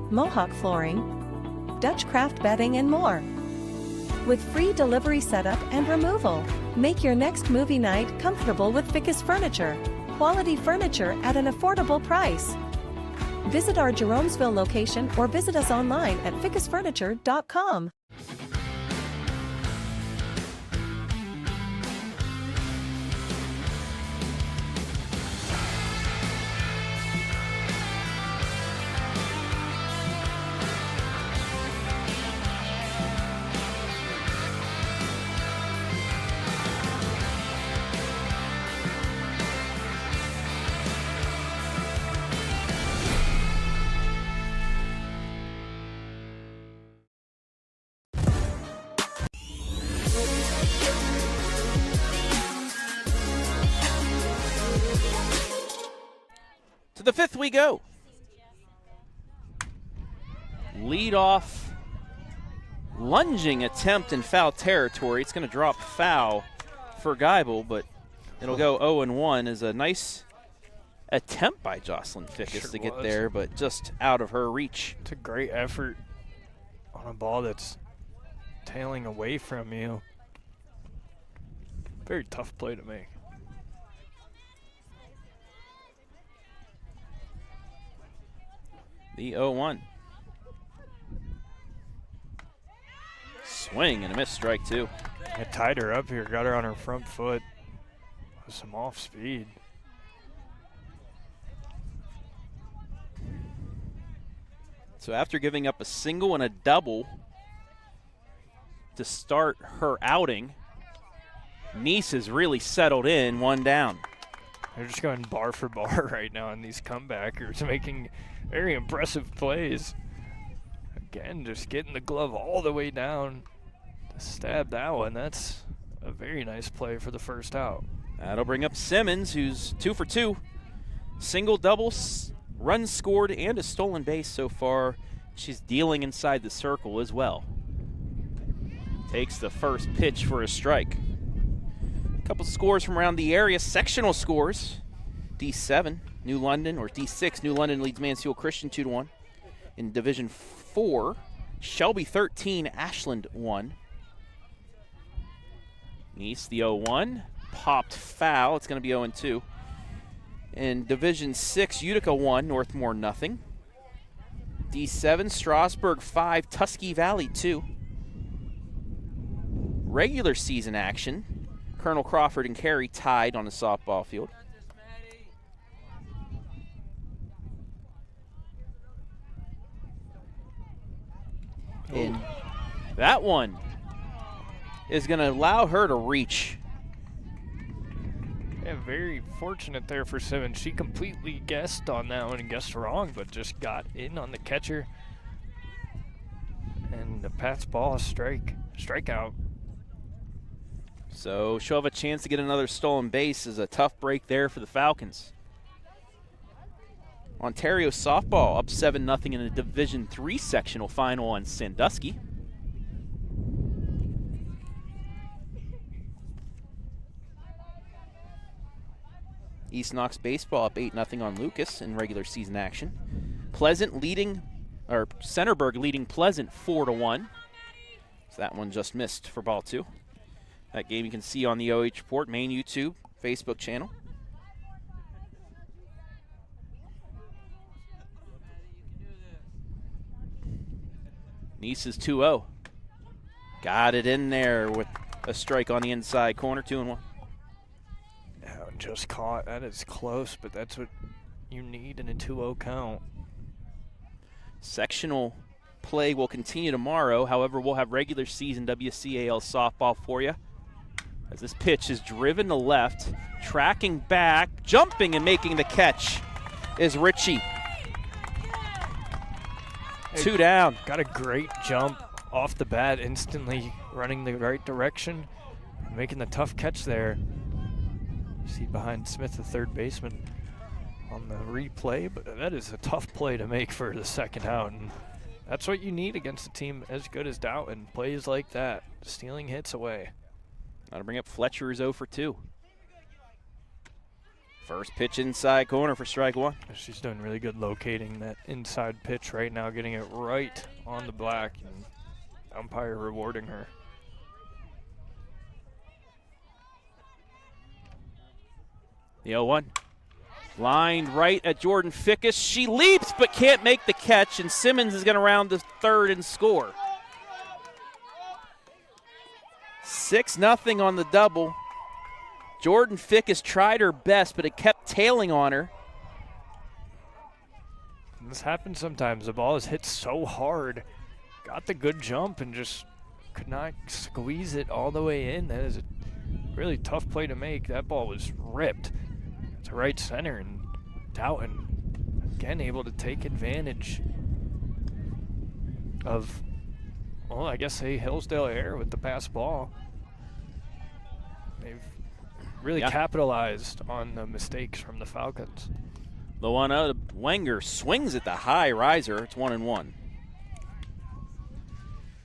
Mohawk Flooring, Dutch Craft Bedding, and more. With free delivery setup and removal, make your next movie night comfortable with Fickes Furniture. Quality furniture at an affordable price. Visit our Jeromesville location or visit us online at fickesfurniture.com. To the 5th we go. Lead off, lunging attempt in foul territory. It's going to drop foul for Geibel, but it'll go 0-1 as a nice attempt by Jocelyn Fickes to get there, but just out of her reach. It's a great effort on a ball that's tailing away from you. Very tough play to make. The 0-1. Swing and a miss, strike 2. It tied her up here, got her on her front foot with some off speed. So after giving up a single and a double to start her outing, Nice has really settled in, 1 down. They're just going bar for bar right now on these comebackers, making very impressive plays. Again, just getting the glove all the way down to stab that one. That's a very nice play for the first out. That'll bring up Simmons, who's 2 for 2. Single, double, runs scored, and a stolen base so far. She's dealing inside the circle as well. Takes the first pitch for a strike. A couple scores from around the area. Sectional scores. D7, New London, or D6, New London leads Mansfield Christian 2-1. In Division 4, Shelby 13, Ashland 1. Nice, the 0-1. Popped foul. It's going to be 0-2. In Division 6, Utica 1, Northmore nothing. D7, Strasburg 5, Tuskegee Valley 2. Regular season action. Colonel Crawford and Carey tied on the softball field. And that one is going to allow her to reach. Yeah, very fortunate there for Simmons. She completely guessed on that one and guessed wrong, but just got in on the catcher. And the Pat's ball, strikeout. So she'll have a chance to get another stolen base. Is a tough break there for the Falcons. Ontario softball up 7-0 in a Division III sectional final on Sandusky. East Knox baseball up 8-0 on Lucas in regular season action. Centerburg leading Pleasant 4-1. So that one just missed for ball 2. That game you can see on the OH Report main YouTube, Facebook channel. Nice is 2-0. Got it in there with a strike on the inside corner, 2-1. Just caught. That is close, but that's what you need in a 2-0 count. Sectional play will continue tomorrow. However, we'll have regular season WCAL softball for you As this pitch is driven to left, tracking back, jumping and making the catch is Ritchie. 2 down. Got a great jump off the bat, instantly running the right direction, making the tough catch there. See behind Smith, the third baseman, on the replay, but that is a tough play to make for the second out, and that's what you need against a team as good as Dalton. Plays like that, stealing hits away. That'll bring up Fletcher, who's 0 for 2. First pitch inside corner for strike 1. She's doing really good locating that inside pitch right now, getting it right on the black, and umpire rewarding her. The 0-1. Lined right at Jordan Fickes. She leaps but can't make the catch, and Simmons is going to round to third and score. 6-0 on the double. Jordan Fickes tried her best, but it kept tailing on her. This happens sometimes. The ball is hit so hard. Got the good jump and just could not squeeze it all the way in. That is a really tough play to make. That ball was ripped to right center, and Dalton again able to take advantage of, well, I guess a Hillsdale error with the pass ball. They've really capitalized on the mistakes from the Falcons. The 1-0, Wenger swings at the high riser. It's 1-1.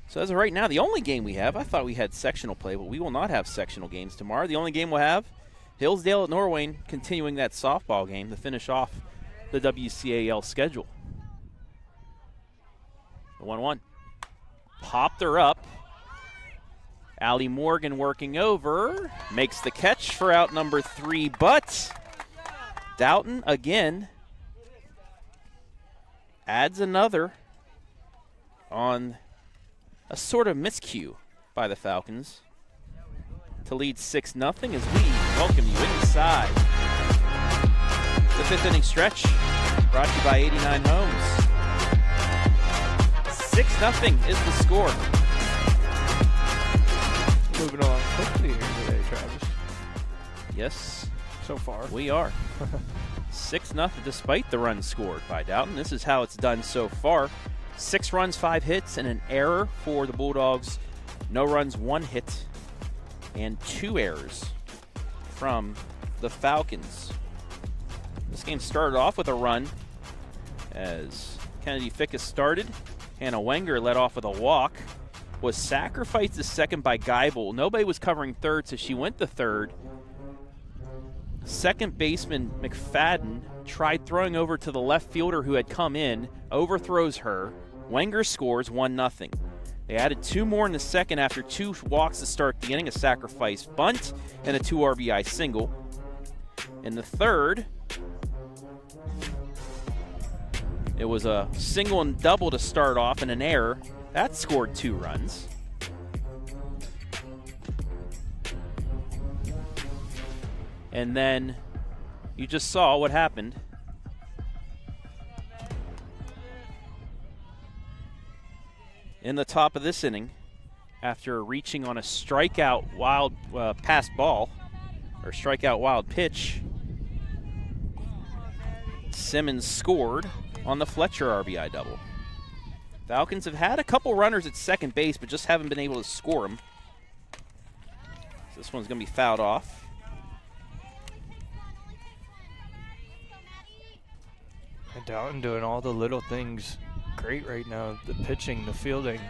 So as of right now, the only game we have, I thought we had sectional play, but we will not have sectional games tomorrow. The only game we'll have, Hillsdale at Norwayne, continuing that softball game to finish off the WCAL schedule. The 1-1. Popped her up. Allie Morgan working over. Makes the catch for out number 3, but Dalton again adds another on a sort of miscue by the Falcons to lead 6-0 as we welcome you inside the 5th inning stretch, brought to you by 89 Homes. 6-0 is the score. Moving along quickly here today, Travis. Yes, so far we are. 6-0 despite the runs scored by Dalton. This is how it's done so far. 6 runs, 5 hits, and an error for the Bulldogs. No runs, 1 hit, and 2 errors from the Falcons. This game started off with a run as Kennedy Fickes started. Hannah Wenger led off with a walk. Was sacrificed to second by Geibel. Nobody was covering third, so she went to third. Second baseman McFadden tried throwing over to the left fielder who had come in, overthrows her. Wenger scores 1-0. They added 2 more in the second after 2 walks to start the inning, a sacrifice bunt and a 2 RBI single. In the third, it was a single and double to start off and an error. That scored 2 runs. And then you just saw what happened. In the top of this inning, after reaching on a strikeout wild pass ball, or strikeout wild pitch, Simmons scored on the Fletcher RBI double. Falcons have had a couple runners at second base, but just haven't been able to score them. So this one's going to be fouled off. And Dalton doing all the little things great right now. The pitching, the fielding,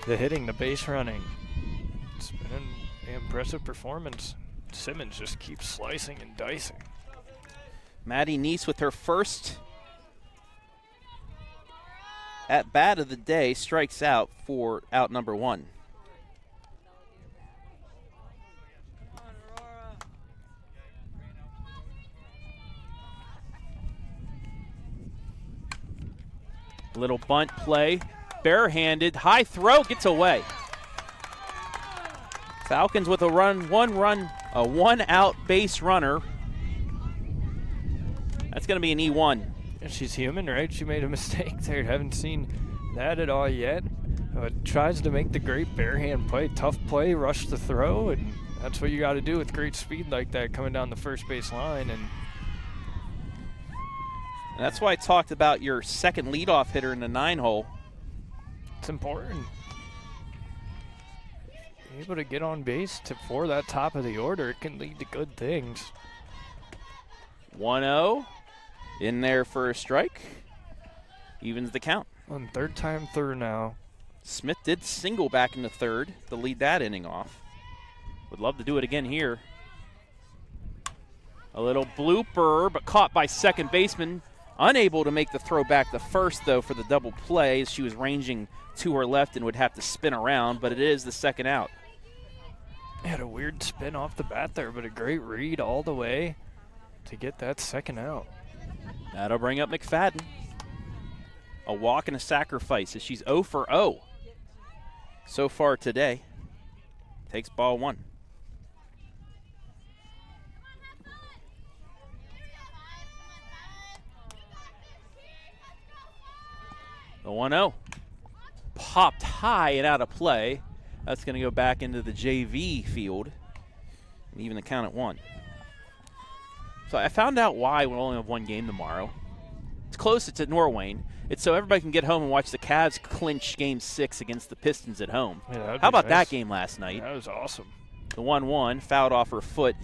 the hitting, the base running. It's been an impressive performance. Simmons just keeps slicing and dicing. Maddie Neese with her first at bat of the day strikes out for out number 1. Little bunt play, barehanded, high throw, gets away. Falcons with a run, a 1-out base runner. That's going to be an E1. And she's human, right? She made a mistake there. Haven't seen that at all yet. Tries to make the great barehand play. Tough play, rush the throw, and That's what you got to do with great speed like that coming down the first base line. And that's why I talked about your second leadoff hitter in the 9-hole. It's important. Able to get on base for that top of the order, it can lead to good things. 1-0 in there for a strike. Evens the count. On third time through now. Smith did single back in the third to lead that inning off. Would love to do it again here. A little blooper, but caught by second baseman. Unable to make the throw back to first, though, for the double play, as she was ranging to her left and would have to spin around, but it is the second out. Had a weird spin off the bat there, but a great read all the way to get that second out. That'll bring up McFadden. A walk and a sacrifice as she's 0 for 0 so far today. Takes ball one. The 1-0. Popped high and out of play. That's going to go back into the JV field. And even the count at 1. So I found out why we'll only have one game tomorrow. It's close. It's at Norwayne. It's so everybody can get home and watch the Cavs clinch Game 6 against the Pistons at home. Yeah, how about that game last night? That was awesome. The 1-1, fouled off her foot.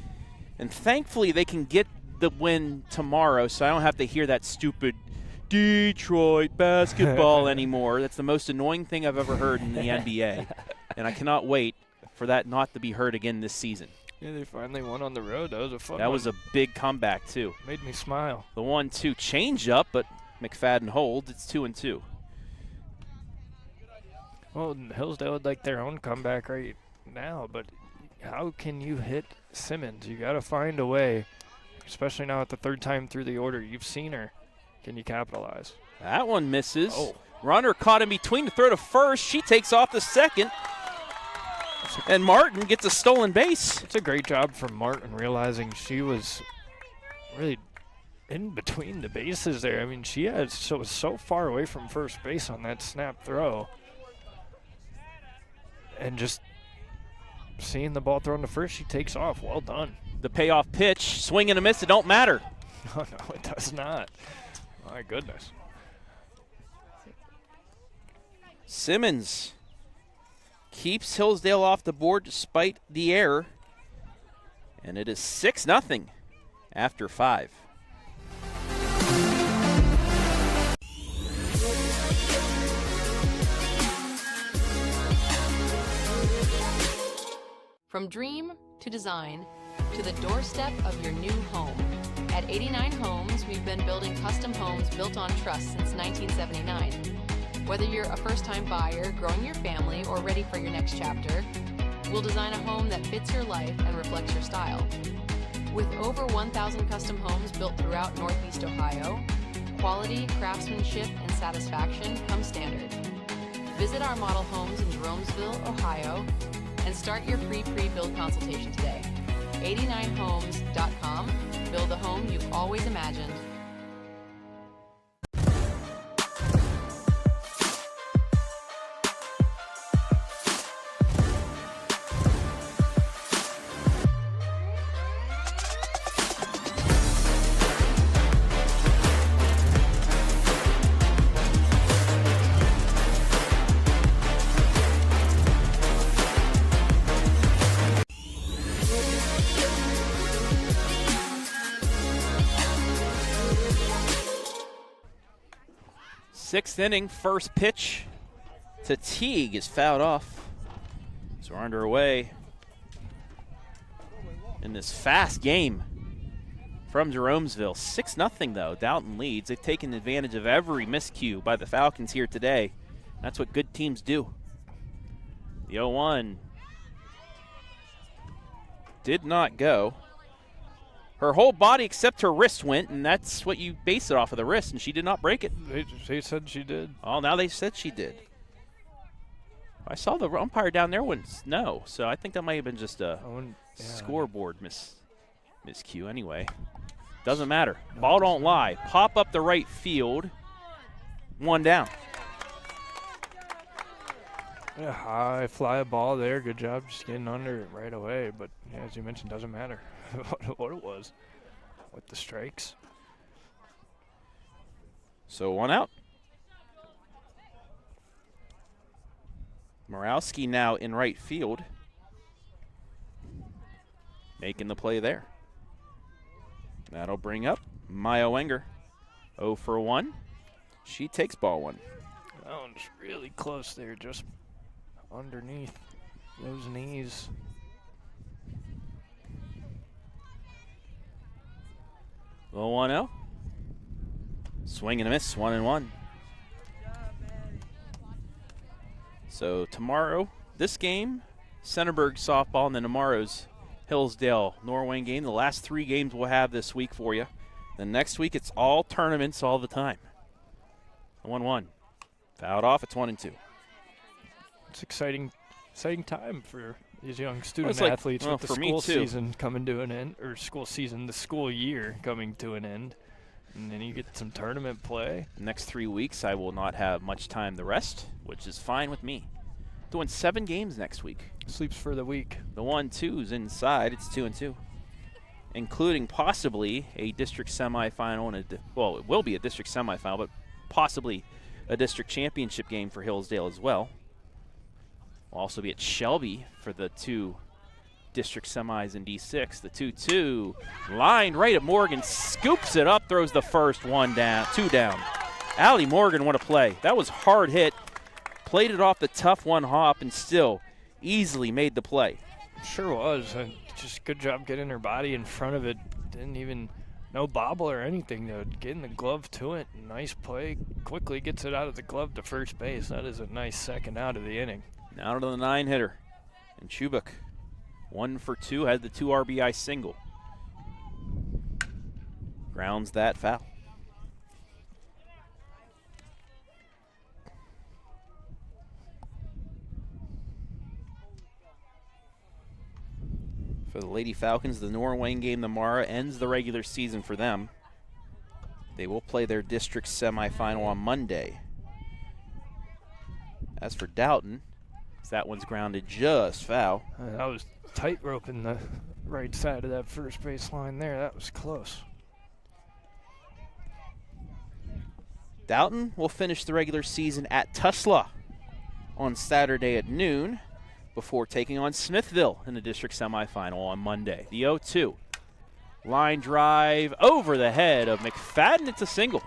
And thankfully they can get the win tomorrow, so I don't have to hear that stupid Detroit basketball anymore. That's the most annoying thing I've ever heard in the NBA. And I cannot wait for that not to be heard again this season. Yeah, they finally won on the road. That was a fun one. That was a big comeback, too. Made me smile. The 1-2 change up, but McFadden holds. It's 2-2. Well, Hillsdale would like their own comeback right now, but how can you hit Simmons? You got to find a way, especially now at the third time through the order. You've seen her. Can you capitalize? That one misses. Oh. Runner caught in between to throw to first. She takes off the second. And Martin gets a stolen base. It's a great job from Martin realizing she was really in between the bases there. I mean, she was so far away from first base on that snap throw. And just seeing the ball thrown to first, she takes off. Well done. The payoff pitch, swing and a miss, it don't matter. No, it does not. My goodness. Simmons keeps Hillsdale off the board despite the error. And it is 6-0 after 5. From dream to design to the doorstep of your new home. At 89 Homes, we've been building custom homes built on trust since 1979. Whether you're a first-time buyer, growing your family, or ready for your next chapter, we'll design a home that fits your life and reflects your style. With over 1,000 custom homes built throughout Northeast Ohio, quality, craftsmanship, and satisfaction come standard. Visit our model homes in Jeromesville, Ohio, and start your free pre-build consultation today. 89homes.com. Build the home you've always imagined. Sixth inning, first pitch to Teague is fouled off. So we're underway in this fast game from Jeromesville. 6-0 though, Dalton leads. They've taken advantage of every miscue by the Falcons here today. That's what good teams do. The 0-1 did not go. Her whole body except her wrist went, and that's what you base it off of, the wrist, and she did not break it. They said she did. Oh, now they said she did. I saw the umpire down there went no, so I think that might have been just a scoreboard miscue anyway. Doesn't matter. Ball don't lie. Pop up the right field. One down. Yeah, high fly ball there. Good job just getting under it right away. But yeah, as you mentioned, doesn't matter what it was with the strikes. So 1 out. Morawski now in right field, making the play there. That'll bring up Maya Wenger. 0 for 1. She takes ball 1. That one's really close there, just underneath those knees. Low 1-0. Swing and a miss, 1-1. So tomorrow, this game, Centerburg softball, and then tomorrow's Hillsdale Norwayne game. The last 3 games we'll have this week for you. Then next week, it's all tournaments all the time. 1-1. Fouled off, it's 1-2. It's exciting time for these young student like, athletes with the for me school too. season coming to an end, or the school year coming to an end. And then you get some tournament play. Next 3 weeks, I will not have much time to rest, which is fine with me. Doing 7 games next week. Sleeps for the week. The 1-2's inside, it's 2-2. Including possibly a district semifinal, and well, it will be a district semifinal, but possibly a district championship game for Hillsdale as well. We'll also be at Shelby for the 2 district semis in D6. The 2-2 lined right at Morgan, scoops it up, throws the first 2 down. Allie Morgan, what a play. That was hard hit. Played it off the tough 1 hop and still easily made the play. Sure was. Just good job getting her body in front of it. Didn't even, no bobble or anything, though. Getting the glove to it. Nice play. Quickly gets it out of the glove to first base. That is a nice second out of the inning. Now to the 9-hitter. And Chubuk, 1 for 2, had the 2 RBI single. Grounds that foul. For the Lady Falcons, the Norwayne game tomorrow ends the regular season for them. They will play their district semifinal on Monday. As for Dalton, that one's grounded just foul. That was tightrope in the right side of that first base line there. That was close. Dalton will finish the regular season at Tulsa on Saturday at noon before taking on Smithville in the district semifinal on Monday. The 0-2. Line drive over the head of McFadden. It's a single.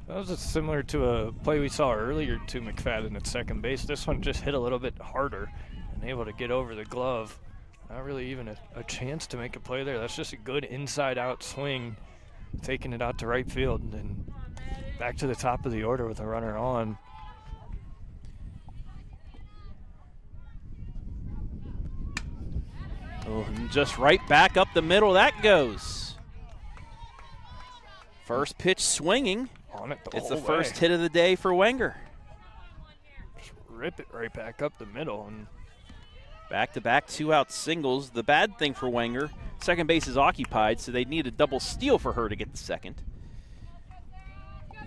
That was similar to a play we saw earlier to McFadden at second base. This one just hit a little bit harder and able to get over the glove. Not really even a chance to make a play there. That's just a good inside-out swing, taking it out to right field and then back to the top of the order with a runner on. Oh, and just right back up the middle that goes. First pitch swinging. On it It's the first hit of the day for Wenger. Just rip it right back up the middle. And back-to-back 2-out singles. The bad thing for Wenger, second base is occupied, so they need a double steal for her to get the second.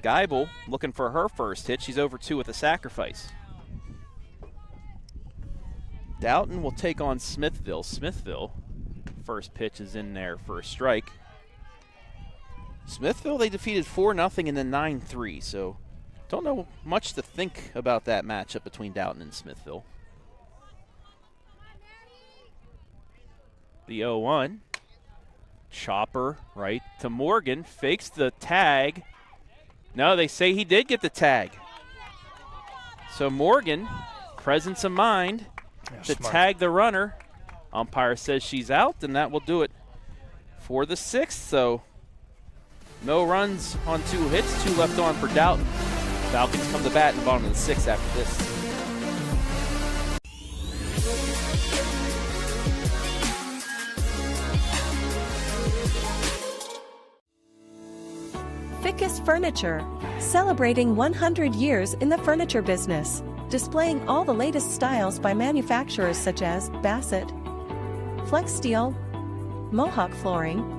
Geibel looking for her first hit. She's over 2 with a sacrifice. Dalton will take on Smithville. Smithville, first pitch is in there for a strike. Smithville, they defeated 4-0 and then 9-3, so don't know much to think about that matchup between Dalton and Smithville. The 0-1. Chopper right to Morgan, fakes the tag. No, they say he did get the tag. So Morgan, presence of mind to smart. tag the runner. Umpire says she's out, and that will do it for the 6th. So no runs on 2 hits, 2 left on for Dalton. Falcons come to bat in the bottom of the 6th after this. Fickes Furniture, celebrating 100 years in the furniture business, displaying all the latest styles by manufacturers such as Bassett, Flex Steel, Mohawk Flooring,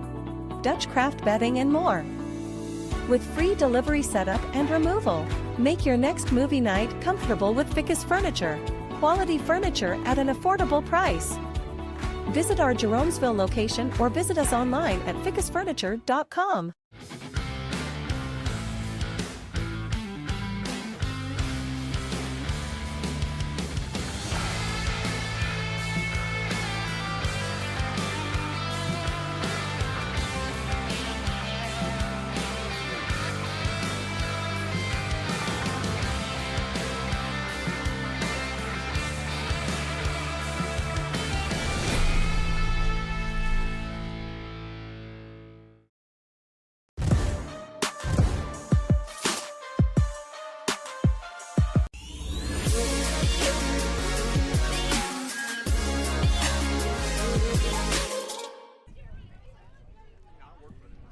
Dutch Craft Bedding, and more. With free delivery setup and removal, Make your next movie night comfortable with Fickes Furniture. Quality furniture at an affordable price. Visit our Jeromesville location or visit us online at fickesfurniture.com.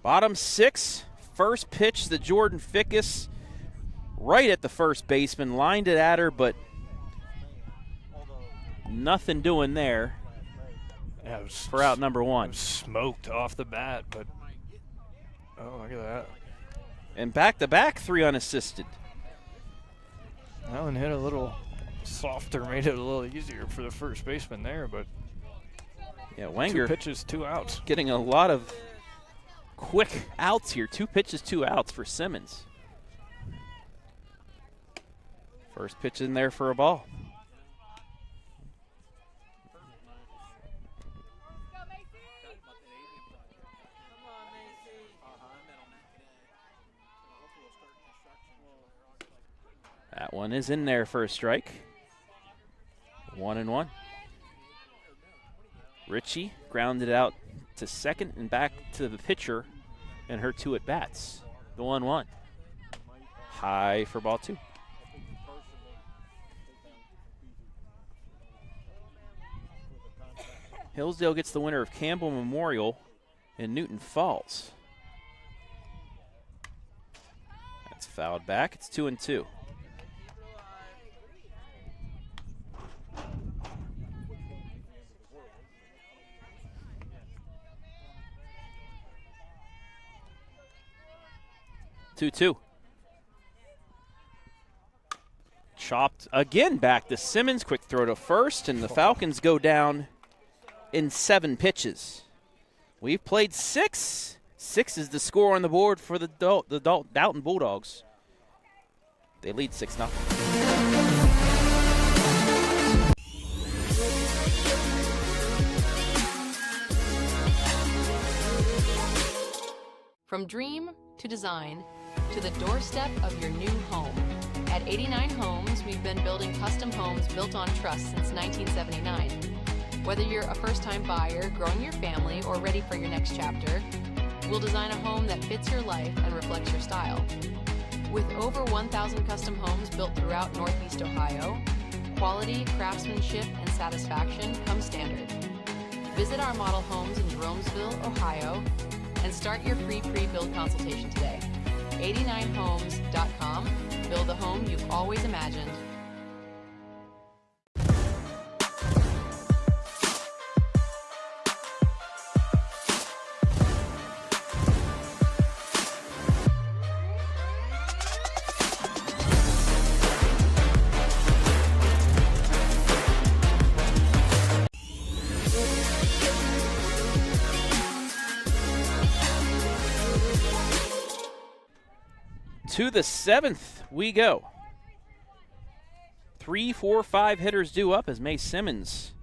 Bottom six, first pitch to Jordan Fickes, right at the first baseman, lined it at her, but nothing doing there. Yeah, it was for out number one. It was smoked off the bat, but oh, look at that. And back-to-back 3 unassisted. That one hit a little softer, made it a little easier for the first baseman there, but yeah, Wenger 2 pitches, 2 outs. Getting a lot of quick outs here. 2 pitches, 2 outs for Simmons. First pitch in there for a ball. That one is in there for a strike. 1-1. Ritchie grounded out to second and back to the pitcher and her 2 at bats. The 1-1. High for ball 2. Hillsdale gets the winner of Campbell Memorial in Newton Falls. That's fouled back. It's 2-2. Chopped again back to Simmons. Quick throw to first, and the Falcons go down in 7 pitches. We've played 6. 6 is the score on the board for the Dalton Bulldogs. They lead 6-0. From dream to design to the doorstep of your new home. At 89 Homes, we've been building custom homes built on trust since 1979. Whether you're a first-time buyer, growing your family, or ready for your next chapter, we'll design a home that fits your life and reflects your style. With over 1,000 custom homes built throughout Northeast Ohio, quality, craftsmanship, and satisfaction come standard. Visit our model homes in Jeromesville, Ohio, and start your free pre-build consultation today. 89homes.com. Build the home you've always imagined. To the 7th we go. 3, 4, 5 hitters due up as May Simmons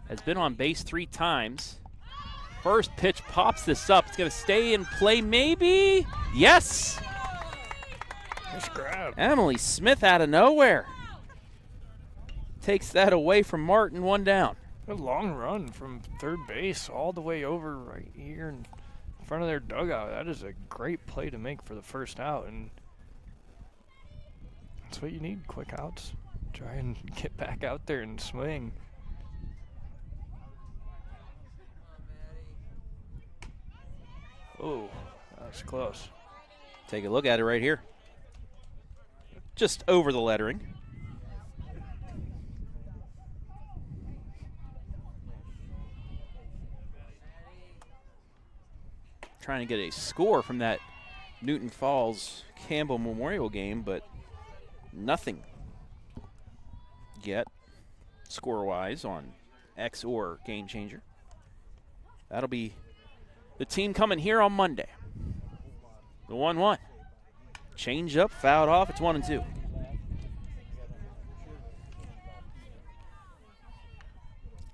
has been on base 3 times. First pitch pops this up. It's going to stay in play maybe. Yes! Nice grab. Emily Smith out of nowhere. Takes that away from Martin, 1 down. A long run from third base all the way over right here in front of their dugout. That is a great play to make for the first out, and that's what you need, quick outs. Try and get back out there and swing. Oh, that's close. Take a look at it right here. Just over the lettering. Trying to get a score from that Newton Falls Campbell Memorial game, but nothing yet score-wise on X or Game Changer. That'll be the team coming here on Monday. The 1-1. Change up, fouled off. It's 1-2.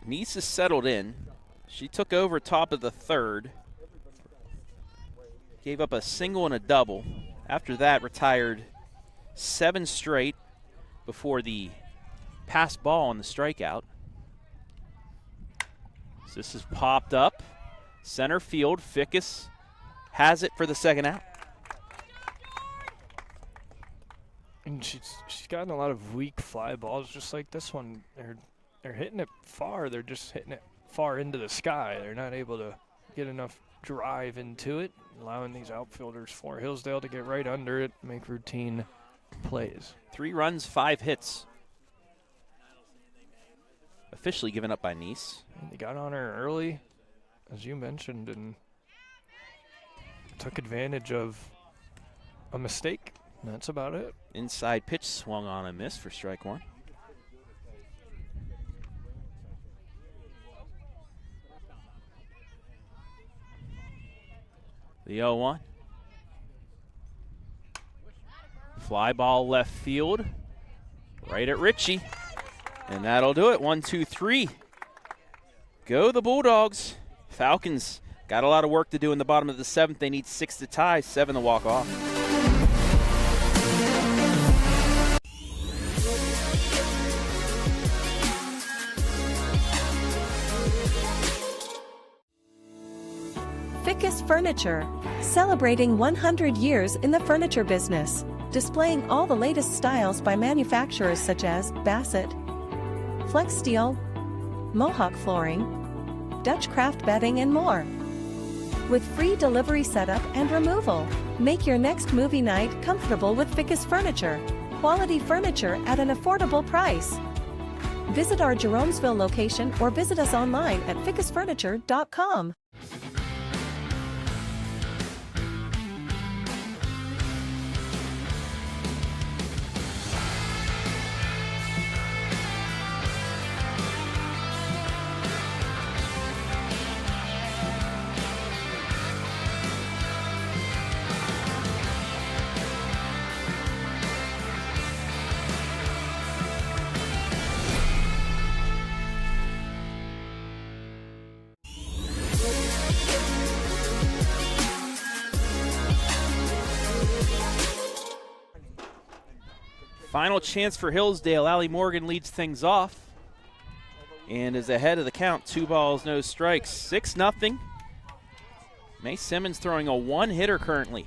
Nice is settled in. She took over top of the third. Gave up a single and a double. After that, retired 7 straight before the pass ball on the strikeout. So this is popped up. Center field. Fickes has it for the second out. And she's gotten a lot of weak fly balls, just like this one. They're hitting it far. They're just hitting it far into the sky. They're not able to get enough drive into it, allowing these outfielders for Hillsdale to get right under it, make routine plays. 3 runs, 5 hits. Officially given up by Nice. And they got on her early, as you mentioned, and took advantage of a mistake. And that's about it. Inside pitch swung on and missed for strike 1. The 0-1. Fly ball left field. Right at Ritchie. And that'll do it. 1-2-3. Go the Bulldogs. Falcons got a lot of work to do in the bottom of the 7th. They need 6 to tie, 7 to walk off. Fickes Furniture, celebrating 100 years in the furniture business, displaying all the latest styles by manufacturers such as Bassett, Flex Steel, Mohawk Flooring, Dutch Craft Bedding, and more. With free delivery setup and removal, make your next movie night comfortable with Fickes Furniture. Quality furniture at an affordable price. Visit our Jeromesville location or visit us online at fickesfurniture.com. Final chance for Hillsdale. Allie Morgan leads things off and is ahead of the count. 2 balls, no strikes. 6-0. May Simmons throwing a 1-hitter currently.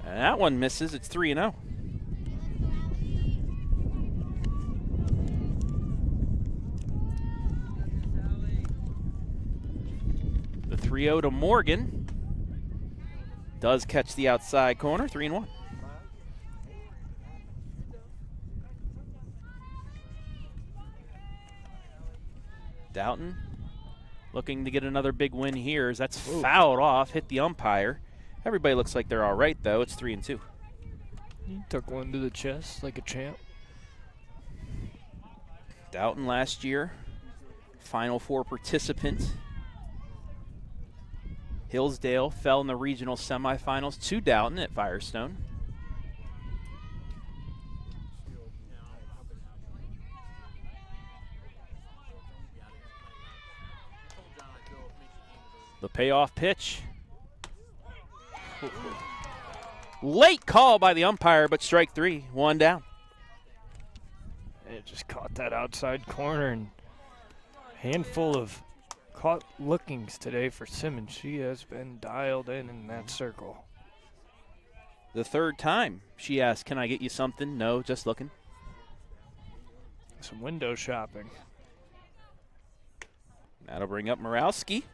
And that one misses. It's 3-0. The 3-0 to Morgan. Does catch the outside corner, 3-1. Dalton looking to get another big win here as that's fouled off, hit the umpire. Everybody looks like they're all right, though. It's 3-2. He took one to the chest like a champ. Dalton last year, Final Four participant. Hillsdale fell in the regional semifinals to Dalton at Firestone. The payoff pitch. Late call by the umpire, but strike 3, 1 down. It just caught that outside corner, and handful of caught lookings today for Simmons. She has been dialed in that circle. The 3rd time she asked, "Can I get you something?" No, just looking. Some window shopping. That'll bring up Morowski.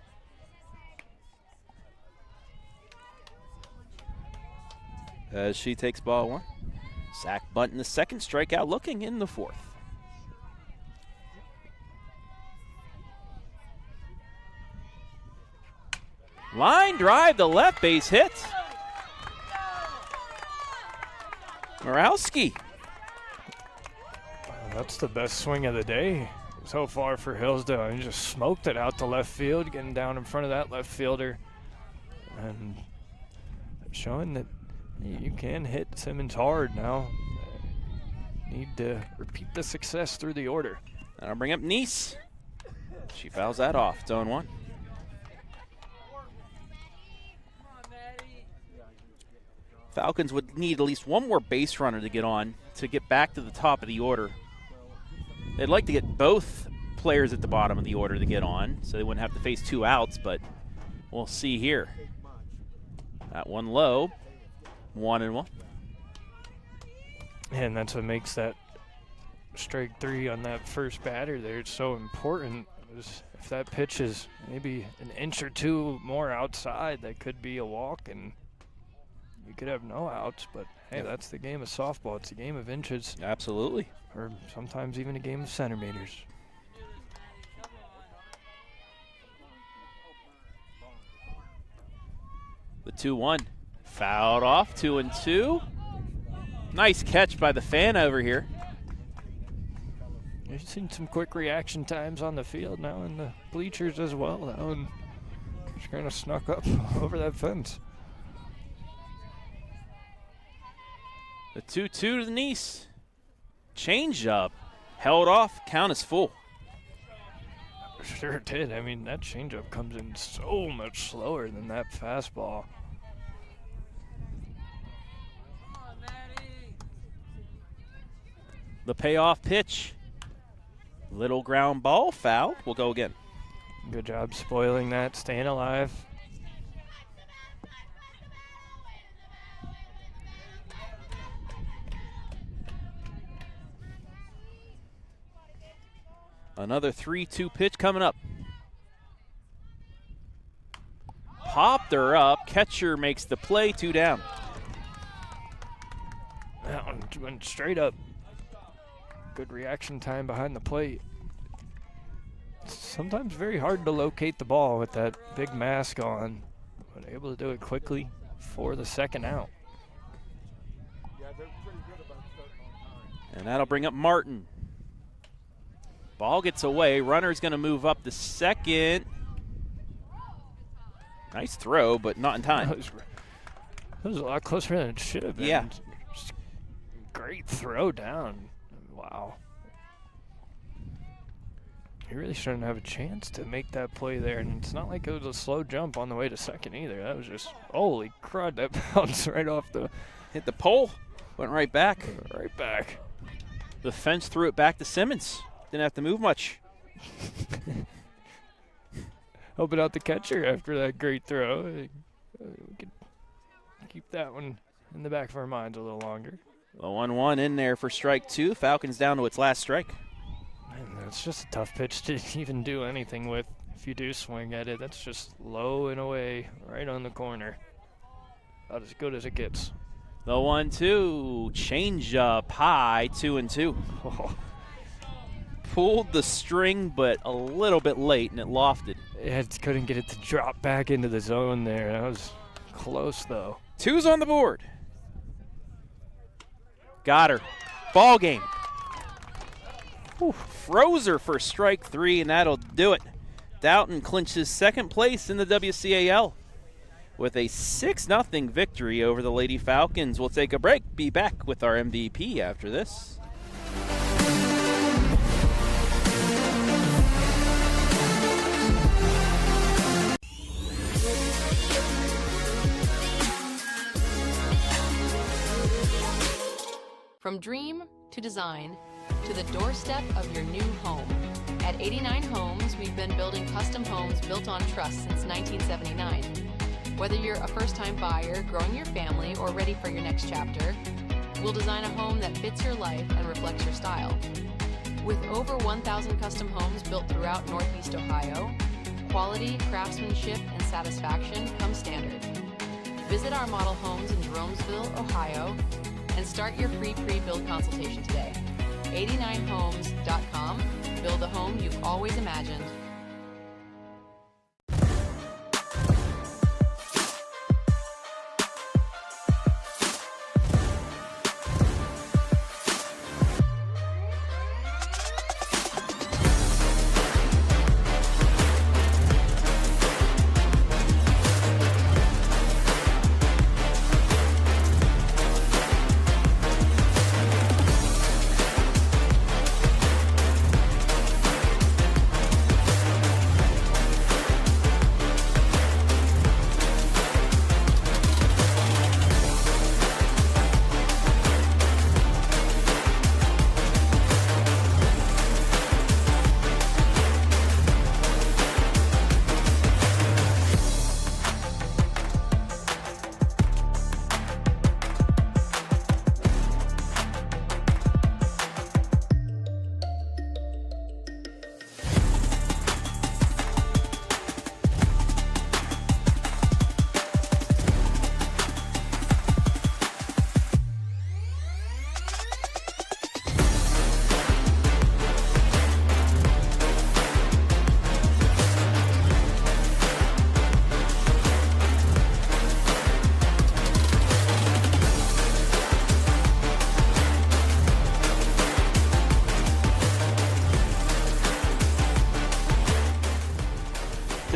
As she takes ball 1. Sack bunt in the 2nd, strikeout looking in the 4th. Line drive, the left base hit. Morowski. That's the best swing of the day so far for Hillsdale. He just smoked it out to left field, getting down in front of that left fielder. And showing that you can hit Simmons hard now. Need to repeat the success through the order. That'll bring up Nice. She fouls that off. It's 0-1. Falcons would need at least one more base runner to get on to get back to the top of the order. They'd like to get both players at the bottom of the order to get on so they wouldn't have to face 2 outs, but we'll see here. That one low, 1-1. And that's what makes that strike 3 on that first batter there. It's so important. If that pitch is maybe an inch or 2 more outside, that could be a walk, and you could have no outs. But hey, that's the game of softball. It's a game of inches. Absolutely. Or sometimes even a game of centimeters. The 2-1. Fouled off, 2-2. Nice catch by the fan over here. You've seen some quick reaction times on the field now in the bleachers as well. That one just kind of snuck up over that fence. The 2-2 to the Nice. Change up. Held off. Count is full. Sure did. I mean, that changeup comes in so much slower than that fastball. The payoff pitch. Little ground ball, foul. We'll go again. Good job spoiling that, staying alive. Another 3-2 pitch coming up. Popped her up. Catcher makes the play, 2 down. That one went straight up. Good reaction time behind the plate. It's sometimes very hard to locate the ball with that big mask on, but able to do it quickly for the second out. And that'll bring up Martin. Ball gets away. Runner's going to move up the second. Nice throw, but not in time. That was a lot closer than it should have been. Yeah. Just great throw down. Wow. He really shouldn't have a chance to make that play there, and it's not like it was a slow jump on the way to second either. That was just, holy crud, that bounced right off the... Hit the pole, went right back. Right back. The fence threw it back to Simmons. Didn't have to move much. Helping out the catcher after that great throw. We could keep that one in the back of our minds a little longer. The 1-1 in there for strike 2. Falcons down to its last strike. Man, that's just a tough pitch to even do anything with. If you do swing at it, that's just low and away, right on the corner. About as good as it gets. The 1-2, change up high, 2-2. Pulled the string, but a little bit late, and it lofted. It couldn't get it to drop back into the zone there. That was close, though. 2's on the board. Got her. Ball game. Whew. Froze her for strike 3, and that'll do it. Dalton clinches second place in the WCAL with a 6-0 victory over the Lady Falcons. We'll take a break. Be back with our MVP after this. From dream to design to the doorstep of your new home. At 89 Homes, we've been building custom homes built on trust since 1979. Whether you're a first-time buyer, growing your family, or ready for your next chapter, we'll design a home that fits your life and reflects your style. With over 1,000 custom homes built throughout Northeast Ohio, quality, craftsmanship, and satisfaction come standard. Visit our model homes in Jeromesville, Ohio, and start your free pre-build consultation today. 89homes.com. Build the home you've always imagined.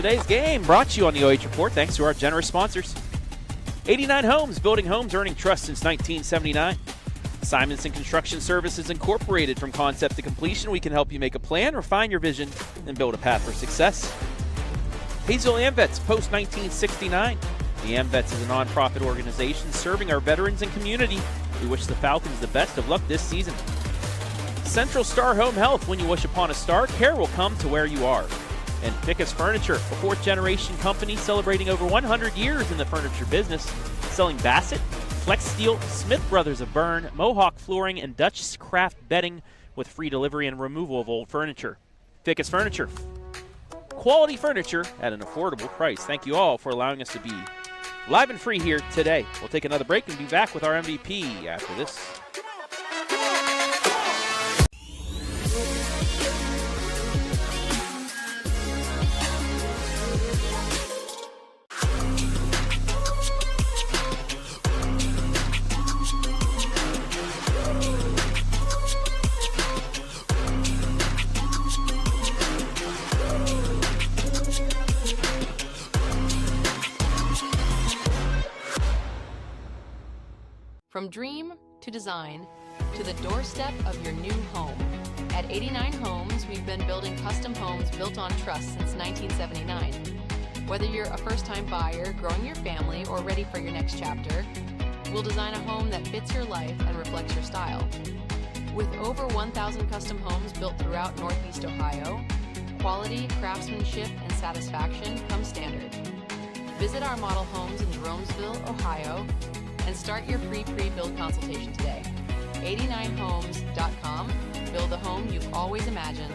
Today's game brought to you on the OH Report thanks to our generous sponsors. 89 Homes, building homes, earning trust since 1979. Simonson Construction Services Incorporated. From concept to completion, we can help you make a plan, refine your vision, and build a path for success. Hayesville AMVETS, post-1969. The AMVETS is a nonprofit organization serving our veterans and community. We wish the Falcons the best of luck this season. Central Star Home Health. When you wish upon a star, care will come to where you are. And Fickes Furniture, a fourth-generation company celebrating over 100 years in the furniture business, selling Bassett, Flex Steel, Smith Brothers of Bern, Mohawk Flooring, and Dutch Craft Bedding with free delivery and removal of old furniture. Fickes Furniture. Quality furniture at an affordable price. Thank you all for allowing us to be live and free here today. We'll take another break and be back with our MVP after this. From dream to design to the doorstep of your new home. At 89 Homes, we've been building custom homes built on trust since 1979. Whether you're a first-time buyer, growing your family, or ready for your next chapter, we'll design a home that fits your life and reflects your style. With over 1,000 custom homes built throughout Northeast Ohio, quality, craftsmanship, and satisfaction come standard. Visit our model homes in Jeromesville, Ohio, and start your free pre-build consultation today. 89homes.com. Build the home you've always imagined.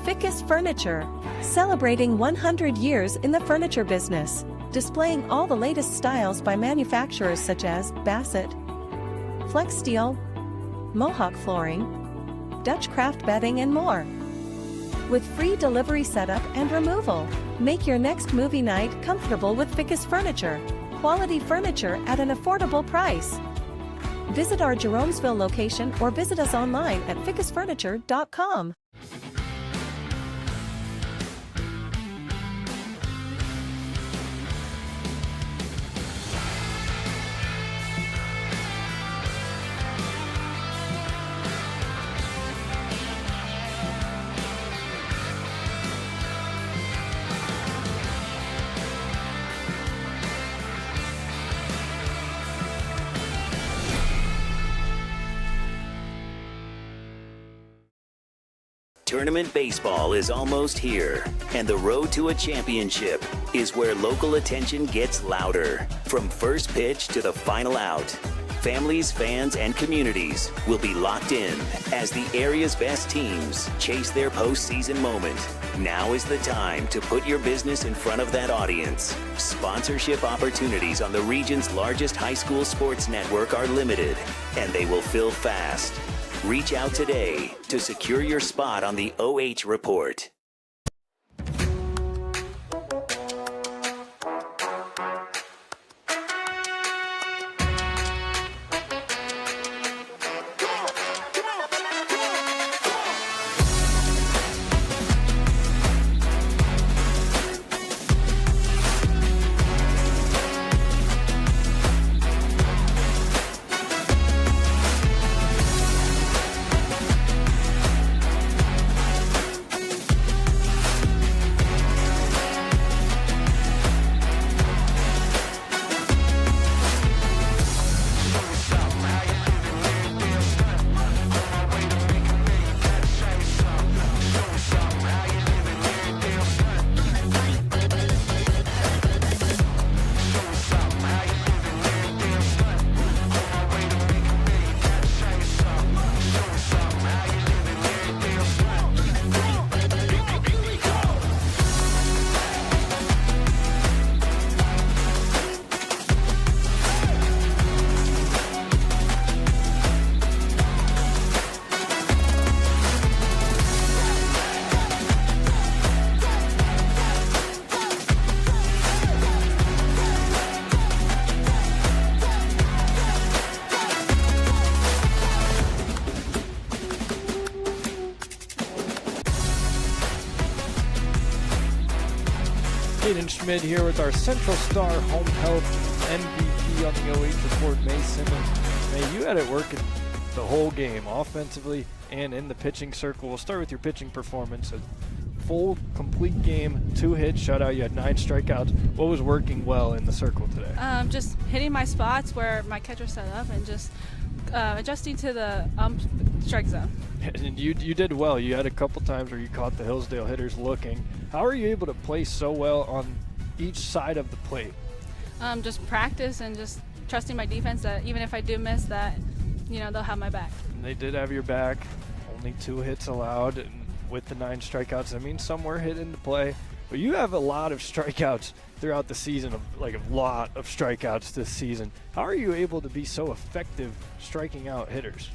Fickes Furniture, celebrating 100 years in the furniture business, displaying all the latest styles by manufacturers such as Bassett, Flex Steel, Mohawk Flooring, Dutch Craft Bedding, and more. With free delivery setup and removal, make your next movie night comfortable with Fickes Furniture. Quality furniture at an affordable price. Visit our Jeromesville location or visit us online at fickesfurniture.com. Tournament baseball is almost here, and the road to a championship is where local attention gets louder. From first pitch to the final out, families, fans, and communities will be locked in as the area's best teams chase their postseason moment. Now is the time to put your business in front of that audience. Sponsorship opportunities on the region's largest high school sports network are limited, and they will fill fast. Reach out today to secure your spot on the OH Report. Caden Schmidt here with our Central Star Home Health MVP on the OH report, May Simmons. May, you had it working the whole game, offensively and in the pitching circle. We'll start with your pitching performance. A full, complete game, 2 hits, shutout. You had 9 strikeouts. What was working well in the circle today? Just hitting my spots where my catcher set up and just adjusting to the strike zone. And you did well. You had a couple times where you caught the Hillsdale hitters looking. How are you able to play so well on each side of the plate? Just practice and just trusting my defense that even if I do miss that, they'll have my back. And they did have your back. Only 2 hits allowed, and with the 9 strikeouts, I mean, some were hit into play. But you have a lot of strikeouts throughout the season, a lot of strikeouts this season. How are you able to be so effective striking out hitters?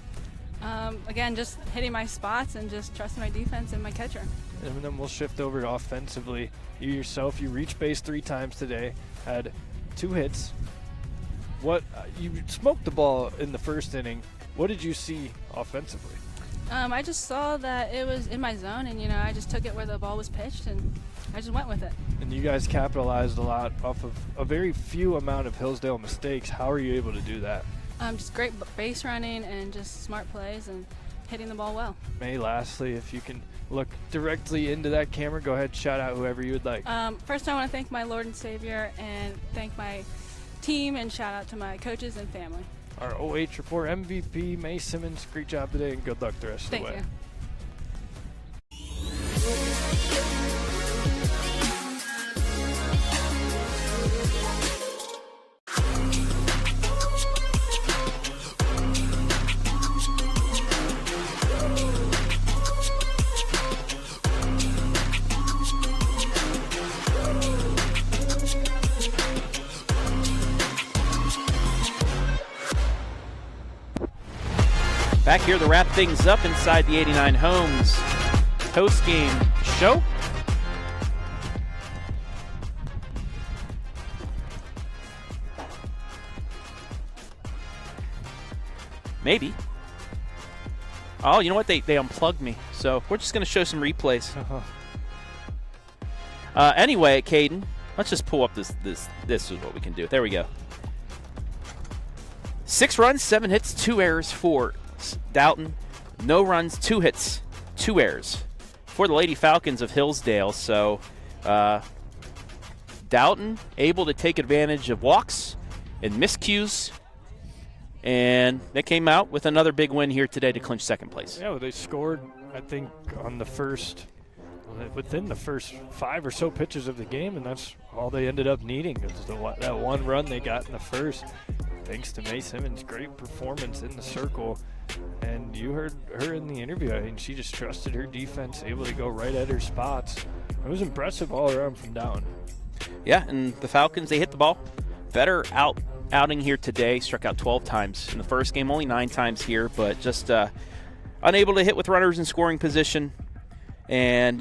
Again, just hitting my spots and just trusting my defense and my catcher. And then we'll shift over to offensively. You yourself, you reached base 3 times today, had 2 hits. You smoked the ball in the first inning. What did you see offensively? I just saw that it was in my zone, and I just took it where the ball was pitched, and I just went with it. And you guys capitalized a lot off of a very few amount of Hillsdale mistakes. How are you able to do that? Just great base running and just smart plays and hitting the ball well. May, lastly, if you can look directly into that camera, go ahead, shout out whoever you would like. First, I want to thank my Lord and Savior and thank my team, and shout out to my coaches and family. Our OH report MVP, May Simmons, great job today, and good luck the rest of the way. Thank you. Back here to wrap things up inside the 89 Homes post-game show. Maybe. Oh, you know what? They unplugged me. So we're just going to show some replays. Anyway, Caden, let's just pull up this. This is what we can do. There we go. 6 runs, 7 hits, 2 errors for Dalton. No runs, 2 hits, 2 errors for the Lady Falcons of Hillsdale. So Dalton able to take advantage of walks and miscues, and they came out with another big win here today to clinch second place. Yeah, well, they scored, I think, within the first 5 or so pitches of the game, and that's all they ended up needing. It was that 1 run they got in the first. Thanks to May Simmons' great performance in the circle. And you heard her in the interview. I mean, she just trusted her defense, able to go right at her spots. It was impressive all around from down. Yeah, and the Falcons, they hit the ball. Better outing here today. Struck out 12 times in the first game, only 9 times here, but just unable to hit with runners in scoring position. And,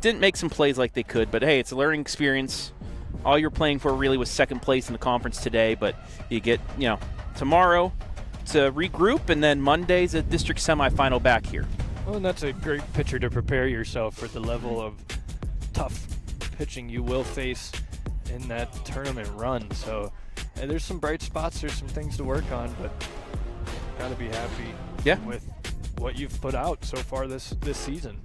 didn't make some plays like they could. But, hey, it's a learning experience. All you're playing for really was second place in the conference today, but you get, tomorrow to regroup, and then Monday's a district semifinal back here. Well, and that's a great pitcher to prepare yourself for the level of tough pitching you will face in that tournament run. So there's some bright spots, there's some things to work on, but got to be happy with what you've put out so far this season.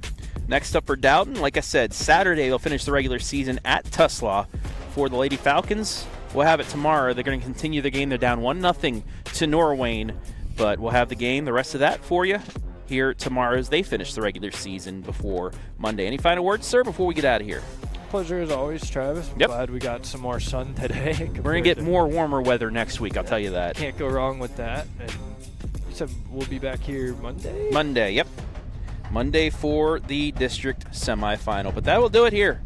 Next up for Dalton, like I said, Saturday they'll finish the regular season at Tuslaw for the Lady Falcons. We'll have it tomorrow. They're going to continue the game. They're down 1-0 to Norwayne, but we'll have the game, the rest of that for you here tomorrow as they finish the regular season before Monday. Any final words, sir, before we get out of here? Pleasure as always, Travis. I'm glad we got some more sun today. We're going to get more warmer weather next week, I'll tell you that. Can't go wrong with that. And you said we'll be back here Monday? Monday, yep. Monday for the district semifinal. But that will do it here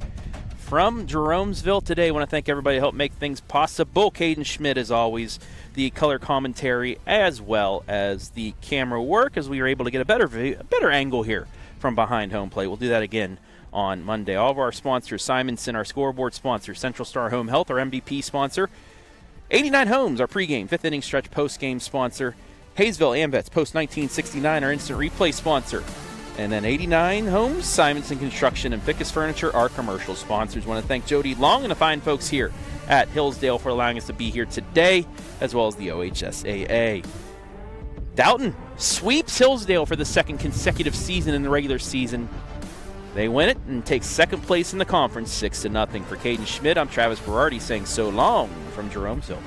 from Jeromesville today. I want to thank everybody who helped make things possible. Caden Schmidt, as always, the color commentary, as well as the camera work, as we were able to get a better angle here from behind home plate. We'll do that again on Monday. All of our sponsors, Simonson, our scoreboard sponsor, Central Star Home Health, our MVP sponsor, 89 Homes, our pregame, 5th inning stretch postgame sponsor, Hayesville AMVETS, post 1969, our instant replay sponsor, And then 89 Homes, Simonson Construction, and Fickes Furniture are commercial sponsors. I want to thank Jody Long and the fine folks here at Hillsdale for allowing us to be here today, as well as the OHSAA. Dalton sweeps Hillsdale for the second consecutive season in the regular season. They win it and take second place in the conference 6-0. For Caden Schmidt, I'm Travis Berardi saying so long from Jeromesville.